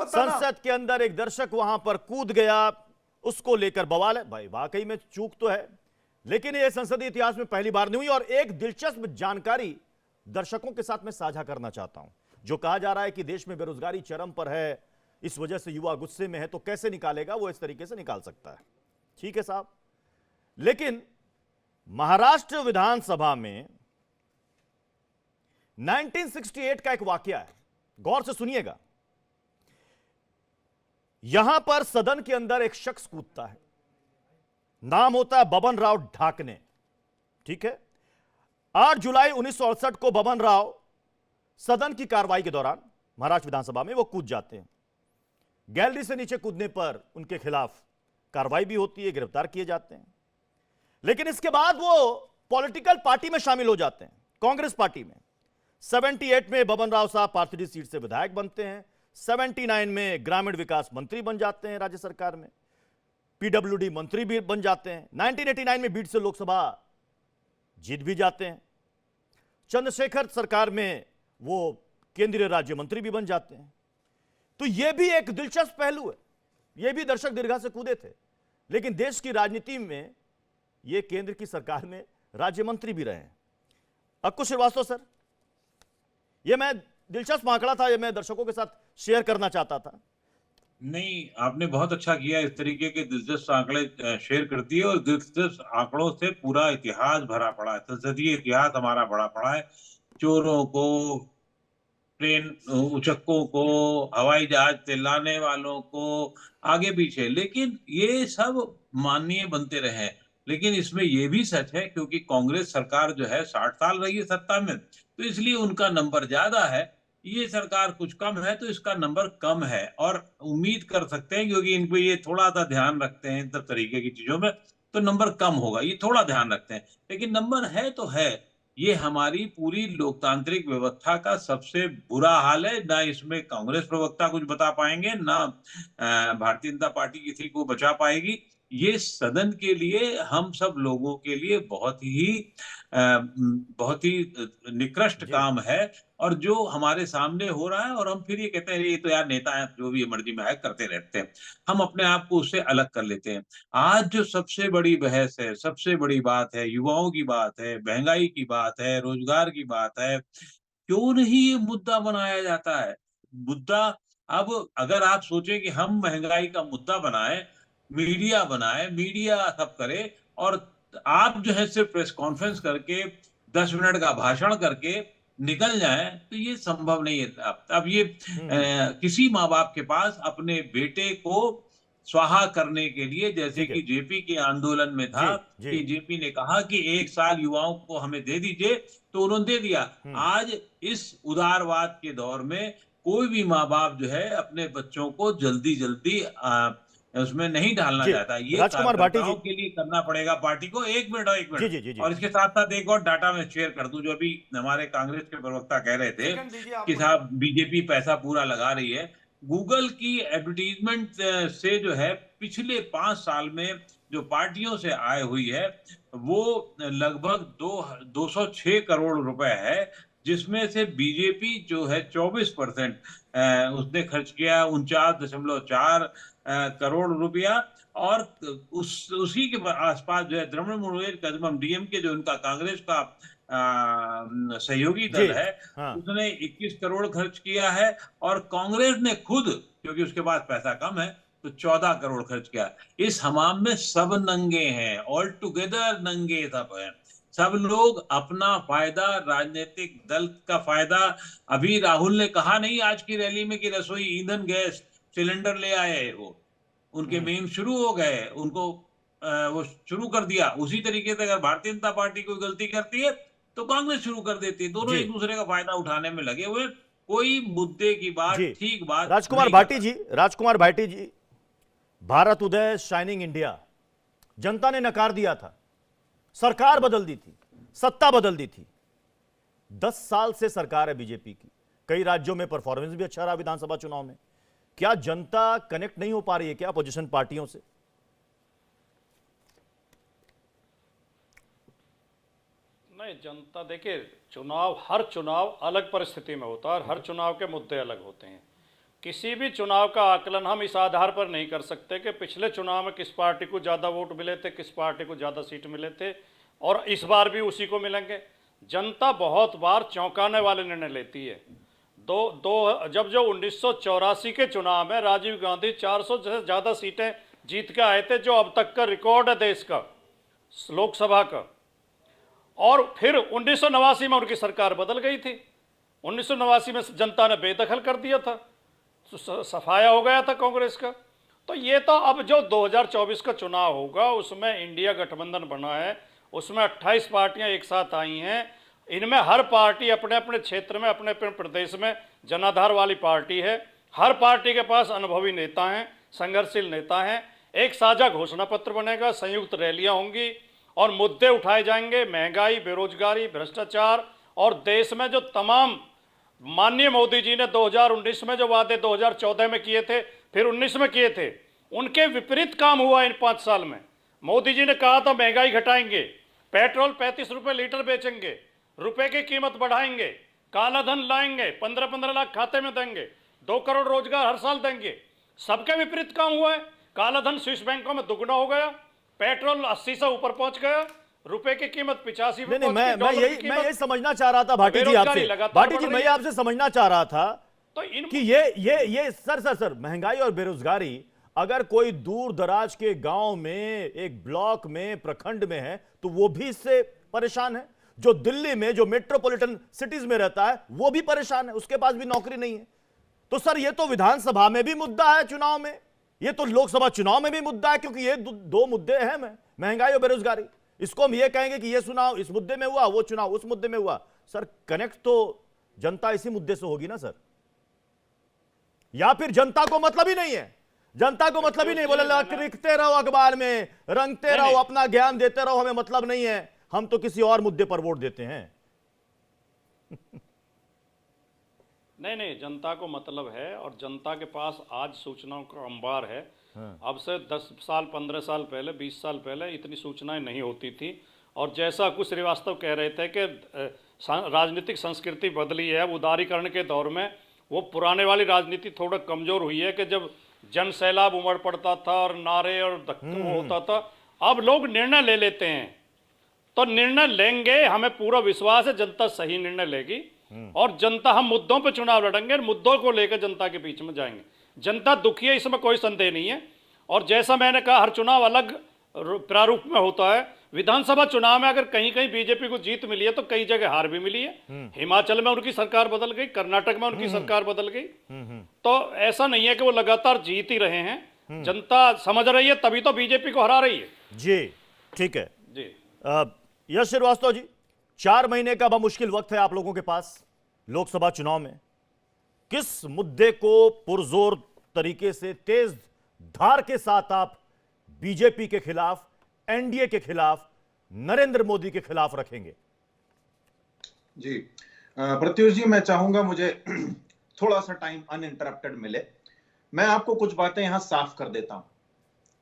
संसद के अंदर एक दर्शक वहां पर कूद गया, उसको लेकर बवाल है। भाई वाकई में चूक तो है, लेकिन यह संसदीय इतिहास में पहली बार नहीं हुई। और एक दिलचस्प जानकारी दर्शकों के साथ मैं साझा करना चाहता हूं। जो कहा जा रहा है कि देश में बेरोजगारी चरम पर है, इस वजह से युवा गुस्से में है, तो कैसे निकालेगा? वो इस तरीके से निकाल सकता है, ठीक है साहब। लेकिन महाराष्ट्र विधानसभा में 1968 का एक वाकया है, गौर से सुनिएगा। यहां पर सदन के अंदर एक शख्स कूदता है, नाम होता है बबन राव ढाकने, ठीक है। 8 जुलाई 1968 को बबन राव सदन की कार्रवाई के दौरान महाराष्ट्र विधानसभा में वो कूद जाते हैं। गैलरी से नीचे कूदने पर उनके खिलाफ कार्रवाई भी होती है, गिरफ्तार किए जाते हैं। लेकिन इसके बाद वो पॉलिटिकल पार्टी में शामिल हो जाते हैं, कांग्रेस पार्टी में। 78 में बबन राव साहब पार्थिव सीट से विधायक बनते हैं। 79 में ग्रामीण विकास मंत्री बन जाते हैं राज्य सरकार में, पीडब्ल्यूडी मंत्री भी बन जाते हैं। 1989 में बीड से लोकसभा जीत भी जाते हैं। चंद्रशेखर सरकार में वो केंद्रीय राज्य मंत्री भी बन जाते हैं। तो यह भी एक दिलचस्प पहलू है, यह भी दर्शक दीर्घा से कूदे थे, लेकिन देश की राजनीति में ये केंद्र की सरकार में राज्य मंत्री भी रहे हैं। अंकुश श्रीवास्तव सर, यह मैं दिलचस्प आंकड़ा था, यह मैं दर्शकों के साथ शेयर करना चाहता था। नहीं, आपने बहुत अच्छा किया, इस तरीके के दिलचस्प आंकड़े शेयर करती है। और दिलचस्प आंकड़ों से पूरा इतिहास भरा पड़ा है, संसदीय इतिहास हमारा भरा पड़ा है। चोरों को, ट्रेन उचक्कों को, हवाई जहाज चलाने वालों को, आगे पीछे, लेकिन ये सब माननीय बनते रहे। लेकिन इसमें ये भी सच है, क्योंकि कांग्रेस सरकार जो है 60 साल रही है सत्ता में, तो इसलिए उनका नंबर ज्यादा है। ये सरकार कुछ कम है, तो इसका नंबर कम है। और उम्मीद कर सकते हैं, क्योंकि इन पे ये थोड़ा सा ध्यान रखते हैं इन सब तरीके की चीजों में, तो नंबर कम होगा, ये थोड़ा ध्यान रखते हैं। लेकिन नंबर है तो है। ये हमारी पूरी लोकतांत्रिक व्यवस्था का सबसे बुरा हाल है। ना इसमें कांग्रेस प्रवक्ता कुछ बता पाएंगे, ना भारतीय जनता पार्टी किसी को बचा पाएगी। ये सदन के लिए, हम सब लोगों के लिए बहुत ही निकृष्ट काम है। और जो हमारे सामने हो रहा है, और हम फिर ये कहते हैं ये तो यार नेता है, जो भी मर्जी में है करते रहते हैं, हम अपने आप को उससे अलग कर लेते हैं। आज जो सबसे बड़ी बहस है, सबसे बड़ी बात है, युवाओं की बात है, महंगाई की बात है, रोजगार की बात है, क्यों नहीं ये मुद्दा बनाया जाता है? मुद्दा, अब अगर आप सोचें कि हम महंगाई का मुद्दा बनाए, मीडिया सब करे, और आप जो है सिर्फ प्रेस कॉन्फ्रेंस करके 10 मिनट का भाषण करके निकल जाए, तो ये संभव नहीं है। अब ये किसी माँ बाप के पास अपने बेटे को स्वाहा करने के लिए, जैसे कि जेपी के आंदोलन में था कि जेपी ने कहा कि 1 साल युवाओं को हमें दे दीजिए, तो उन्होंने दे दिया। आज इस उदारवाद के दौर में कोई भी माँ बाप जो है अपने बच्चों को जल्दी उसमें नहीं डालना चाहता। ये राजकुमार भाटी जी के लिए करना पड़ेगा पार्टी को। एक मिनट जी। और इसके साथ साथ एक और डाटा में शेयर कर दूं, जो अभी हमारे कांग्रेस के प्रवक्ता कह रहे थे कि साहब बीजेपी पैसा पूरा लगा रही है। गूगल की एडवर्टीजमेंट से जो है पिछले 5 साल में जो पार्टियों से आय हुई है, वो लगभग 206 करोड़ रुपए है, जिसमें से बीजेपी जो है 24% उसने खर्च किया, 49.4 करोड़ रुपया। और उसी के आसपास जो है तृणमूल मुंगेर कदम डीएमके, जो उनका कांग्रेस का सहयोगी दल है, उसने 21 करोड़ खर्च किया है। और कांग्रेस ने खुद, क्योंकि उसके पास पैसा कम है, तो 14 करोड़ खर्च किया। इस हमाम में सब नंगे हैं, ऑल टुगेदर नंगे सब हैं। सब लोग अपना फायदा, राजनीतिक दल का फायदा। अभी राहुल ने कहा नहीं आज की रैली में कि रसोई ईंधन गैस सिलेंडर ले आए, वो उनके मेम शुरू हो गए, उनको वो शुरू कर दिया। उसी तरीके से अगर भारतीय जनता पार्टी कोई गलती करती है तो कांग्रेस शुरू कर देती है। दोनों जी। एक दूसरे का फायदा उठाने में लगे हुए, कोई मुद्दे की बात, जी ठीक बात राजकुमार नहीं भाटी कर जी, राजकुमार भाटी जी, भारत उदय, शाइनिंग इंडिया, जनता ने नकार दिया था, सरकार बदल दी थी, सत्ता बदल दी थी। 10 साल से सरकार है बीजेपी की, कई राज्यों में परफॉर्मेंस भी अच्छा रहा विधानसभा चुनाव में। क्या जनता कनेक्ट नहीं हो पा रही है क्या अपोजिशन पार्टियों से? नहीं, जनता देखिए, हर चुनाव अलग परिस्थिति में होता है और हर चुनाव के मुद्दे अलग होते हैं। किसी भी चुनाव का आकलन हम इस आधार पर नहीं कर सकते कि पिछले चुनाव में किस पार्टी को ज़्यादा वोट मिले थे, किस पार्टी को ज़्यादा सीट मिले थे और इस बार भी उसी को मिलेंगे। जनता बहुत बार चौंकाने वाले निर्णय लेती है। जब जो 1984 के चुनाव में राजीव गांधी 400 से ज़्यादा सीटें जीत के आए थे, जो अब तक का रिकॉर्ड है देश का लोकसभा का। और फिर 1989 में उनकी सरकार बदल गई थी। 1989 में जनता ने बेदखल कर दिया था, सफाया हो गया था कांग्रेस का। तो ये तो अब जो 2024 का चुनाव होगा उसमें इंडिया गठबंधन बना है, उसमें 28 पार्टियां एक साथ आई हैं। इनमें हर पार्टी अपने अपने क्षेत्र में, अपने अपने प्रदेश में जनाधार वाली पार्टी है। हर पार्टी के पास अनुभवी नेता हैं, संघर्षशील नेता हैं। एक साझा घोषणा पत्र बनेगा, संयुक्त रैलियां होंगी और मुद्दे उठाए जाएंगे, महंगाई, बेरोजगारी, भ्रष्टाचार और देश में जो तमाम माननीय मोदी जी ने 2019 में जो वादे 2014 में किए थे, फिर 19 में किए थे, उनके विपरीत काम हुआ इन 5 साल में। मोदी जी ने कहा था महंगाई घटाएंगे, पेट्रोल 35 रुपये लीटर बेचेंगे, रुपए की कीमत बढ़ाएंगे, काला धन लाएंगे, 15-15 लाख खाते में देंगे, 2 करोड़ रोजगार हर साल देंगे। सबके विपरीत काम हुआ है। काला धन स्विस बैंकों में दुगना हो गया, पेट्रोल 80 से ऊपर पहुंच गया, रुपए की कीमत 85 पे नहीं, मैं यही समझना चाह रहा था भाटी जी आपसे। भाटी जी, मैं आपसे समझना चाह रहा था तो कि ये सर महंगाई और बेरोजगारी अगर कोई दूर दराज के गांव में, एक ब्लॉक में, प्रखंड में है तो वो भी इससे परेशान है। जो दिल्ली में, जो मेट्रोपॉलिटन सिटीज में रहता है वो भी परेशान है, उसके पास भी नौकरी नहीं है। तो सर ये तो विधानसभा में भी मुद्दा है, चुनाव में, ये तो लोकसभा चुनाव में भी मुद्दा है, क्योंकि ये दो मुद्दे अहम है, महंगाई और बेरोजगारी। इसको हम ये कहेंगे कि ये चुनाव इस मुद्दे में हुआ, वो चुनाव उस मुद्दे में हुआ। सर कनेक्ट तो जनता इसी मुद्दे से होगी ना सर? या फिर जनता को मतलब ही नहीं है? जनता को मतलब ही नहीं, बोले लिखते रहो अखबार में, रंगते रहो, अपना ज्ञान देते रहो, हमें मतलब नहीं है, हम तो किसी और मुद्दे पर वोट देते हैं। नहीं, जनता को मतलब है और जनता के पास आज सूचनाओं का अंबार है। अब से 10 साल, 15 साल पहले, 20 साल पहले इतनी सूचनाएं नहीं होती थी। और जैसा कुछ श्रीवास्तव कह रहे थे कि राजनीतिक संस्कृति बदली है, उदारीकरण के दौर में वो पुराने वाली राजनीति थोड़ा कमजोर हुई है कि जब जन सैलाब उमड़ पड़ता था और नारे और धक्का होता था। अब लोग निर्णय ले लेते हैं, तो निर्णय लेंगे, हमें पूरा विश्वास है जनता सही निर्णय लेगी और जनता, हम मुद्दों पर चुनाव लड़ेंगे, मुद्दों को लेकर जनता के बीच में जाएंगे। जनता दुखी है, इसमें कोई संदेह नहीं है। और जैसा मैंने कहा, हर चुनाव अलग प्रारूप में होता है। विधानसभा चुनाव में अगर कहीं कहीं बीजेपी को जीत मिली है तो कई जगह हार भी मिली है। हिमाचल में उनकी सरकार बदल गई, कर्नाटक में उनकी सरकार बदल गई। तो ऐसा नहीं है कि वो लगातार जीत ही रहे हैं। जनता समझ रही है, तभी तो बीजेपी को हरा रही है। जी ठीक है जी। यश श्रीवास्तव जी, 4 महीने का बड़ा मुश्किल वक्त है आप लोगों के पास लोकसभा चुनाव में। किस मुद्दे को पुरजोर तरीके से, तेज धार के साथ आप बीजेपी के खिलाफ, एनडीए के खिलाफ, नरेंद्र मोदी के खिलाफ रखेंगे? जी प्रत्युष जी, मैं चाहूंगा मुझे थोड़ा सा टाइम अनइंटरप्टेड मिले। मैं आपको कुछ बातें यहां साफ कर देता हूं।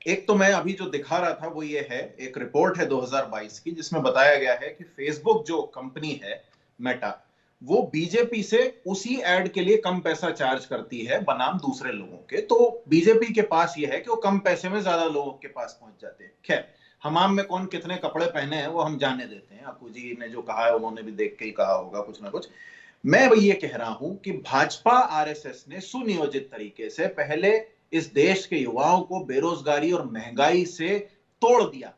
एक तो मैं अभी जो दिखा रहा था वो ये है, एक रिपोर्ट है 2022 की जिसमें बताया गया है कि फेसबुक जो कंपनी है मेटा, वो बीजेपी से उसी एड के लिए कम पैसा चार्ज करती है बनाम दूसरे लोगों के। तो बीजेपी के पास ये है कि वो कम पैसे में ज्यादा लोगों के पास पहुंच जाते हैं। खैर, हमाम में कौन कितने कपड़े पहने हैं वो हम जाने देते हैं। अप्पू जी ने जो कहा है उन्होंने भी देख के ही कहा होगा कुछ ना कुछ। मैं ये कह रहा हूं कि भाजपा आरएसएस ने सुनियोजित तरीके से पहले इस देश के युवाओं को बेरोजगारी और महंगाई से तोड़ दिया,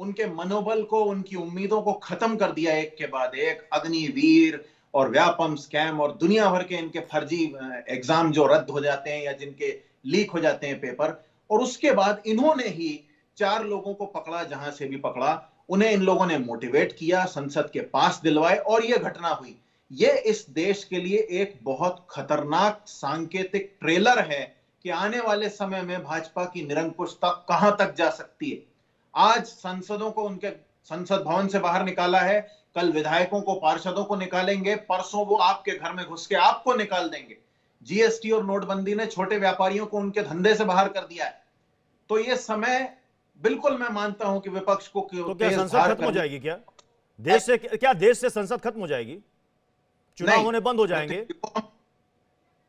उनके मनोबल को, उनकी उम्मीदों को खत्म कर दिया एक के बाद एक। अग्निवीर और व्यापम स्कैम और दुनिया भर के इनके फर्जी एग्जाम जो रद्द हो जाते हैं या जिनके लीक हो जाते हैं पेपर, और उसके बाद इन्होंने ही 4 लोगों को पकड़ा, जहां से भी पकड़ा उन्हें इन लोगों ने मोटिवेट किया, संसद के पास दिलवाए और यह घटना हुई। यह इस देश के लिए एक बहुत खतरनाक सांकेतिक ट्रेलर है कि आने वाले समय में भाजपा की निरंकुशता कहां तक जा सकती है। आज सांसदों को उनके संसद भवन से बाहर निकाला है, कल विधायकों को, पार्षदों को निकालेंगे, परसों वो आपके घर में घुस के आपको निकाल देंगे। जीएसटी और नोटबंदी ने छोटे व्यापारियों को उनके धंधे से बाहर कर दिया है। तो ये समय बिल्कुल मैं मानता हूं कि विपक्ष को तो क्या संसद खत्म हो जाएगी? क्या देश से संसद खत्म हो जाएगी? चुनाव होने बंद हो जाएंगे?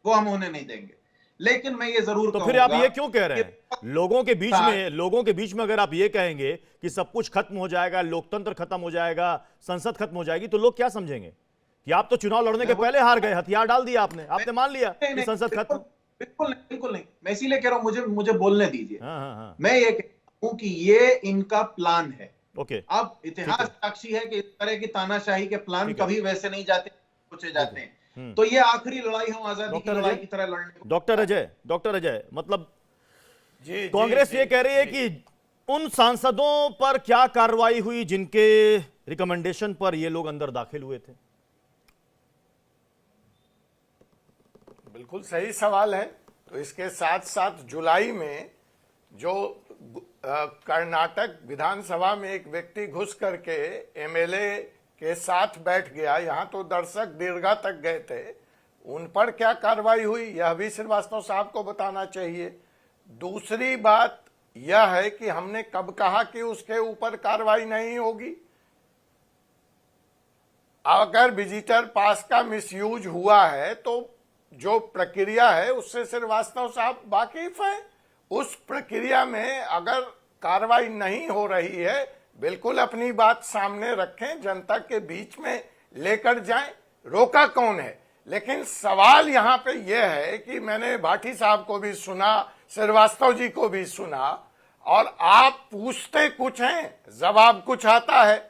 वो हम होने नहीं देंगे। लेकिन मैं ये जरूर तो फिर आप ये क्यों कह रहे हैं? लोगों के बीच में अगर आप ये कहेंगे कि सब कुछ खत्म हो जाएगा, लोकतंत्र खत्म हो जाएगा, संसद खत्म हो जाएगी, तो लोग क्या समझेंगे कि आप तो चुनाव लड़ने के पहले हार गए, हथियार डाल दिया आपने मान लिया कि संसद खत्म। बिल्कुल नहीं। मैं इसीलिए कह रहा हूं, मुझे बोलने दीजिए। मैं ये कहता हूं कि ये इनका प्लान है। ओके, अब इतिहास साक्षी है कि इस तरह की तानाशाही के प्लान कभी वैसे नहीं जाते, सोचे जाते हैं। तो ये आखिरी लड़ाई हम आजादी की लड़ाई की तरह लड़ने। डॉक्टर अजय, मतलब कांग्रेस ये कह रही है कि उन सांसदों पर क्या कार्रवाई हुई जिनके रिकमेंडेशन पर ये लोग अंदर दाखिल हुए थे? बिल्कुल सही सवाल है। तो इसके साथ साथ जुलाई में जो कर्नाटक विधानसभा में एक व्यक्ति घुस करके एमएलए के साथ बैठ गया, यहां तो दर्शक दीर्घा तक गए थे, उन पर क्या कार्रवाई हुई यह भी श्रीवास्तव साहब को बताना चाहिए। दूसरी बात यह है कि हमने कब कहा कि उसके ऊपर कार्रवाई नहीं होगी? अगर विजिटर पास का मिसयूज हुआ है तो जो प्रक्रिया है उससे श्रीवास्तव साहब वाकिफ है। उस प्रक्रिया में अगर कार्रवाई नहीं हो रही है, बिल्कुल अपनी बात सामने रखें, जनता के बीच में लेकर जाएं, रोका कौन है? लेकिन सवाल यहां पे यह है कि मैंने भाटी साहब को भी सुना, श्रीवास्तव जी को भी सुना, और आप पूछते कुछ हैं, जवाब कुछ आता है।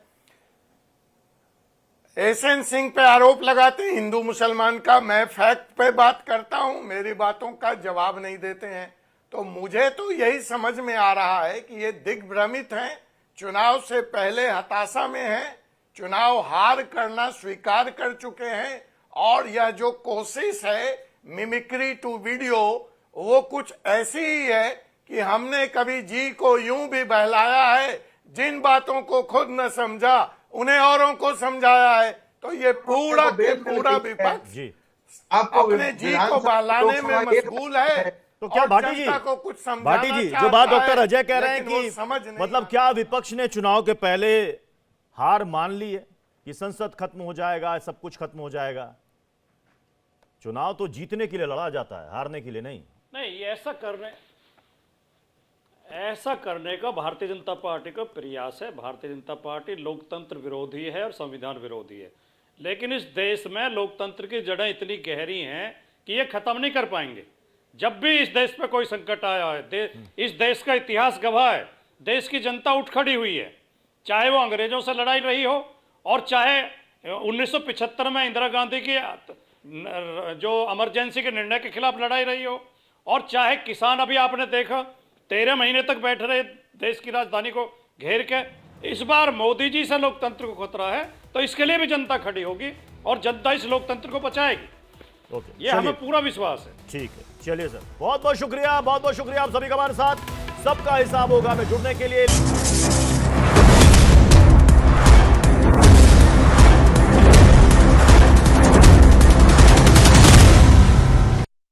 एसएन सिंह पे आरोप लगाते हैं हिंदू मुसलमान का, मैं फैक्ट पे बात करता हूं, मेरी बातों का जवाब नहीं देते हैं। तो मुझे तो यही समझ में आ रहा है कि ये दिग्भ्रमित हैं, चुनाव से पहले हताशा में हैं, चुनाव हार करना स्वीकार कर चुके हैं, और यह जो कोशिश है मिमिक्री टू वीडियो वो कुछ ऐसी ही है कि हमने कभी जी को यूं भी बहलाया है, जिन बातों को खुद न समझा उन्हें औरों को समझाया है। तो ये पूरा के पूरा विपक्ष अपने जी को बहलाने में मशगूल है। तो क्या भाटी जी जो बात डॉक्टर अजय कह रहे हैं कि मतलब क्या विपक्ष ने चुनाव के पहले हार मान ली है कि संसद खत्म हो जाएगा, सब कुछ खत्म हो जाएगा? चुनाव तो जीतने के लिए लड़ा जाता है, हारने के लिए नहीं। ऐसा करने का भारतीय जनता पार्टी का प्रयास है। भारतीय जनता पार्टी लोकतंत्र विरोधी है और संविधान विरोधी है, लेकिन इस देश में लोकतंत्र की जड़ें इतनी गहरी हैं कि ये खत्म नहीं कर पाएंगे। जब भी इस देश पे कोई संकट आया है, इस देश का इतिहास गवाह है, देश की जनता उठ खड़ी हुई है, चाहे वो अंग्रेजों से लड़ाई रही हो और चाहे 1975 में इंदिरा गांधी की जो इमरजेंसी के निर्णय के खिलाफ लड़ाई रही हो, और चाहे किसान अभी आपने देखा 13 महीने तक बैठ रहे देश की राजधानी को घेर के। इस बार मोदी जी से लोकतंत्र को खतरा है, तो इसके लिए भी जनता खड़ी होगी और जनता इस लोकतंत्र को बचाएगी। ये हमें पूरा विश्वास है। ठीक है, चलिए सर, बहुत बहुत शुक्रिया आप सभी का हमारे साथ सबका हिसाब होगा में जुड़ने के लिए।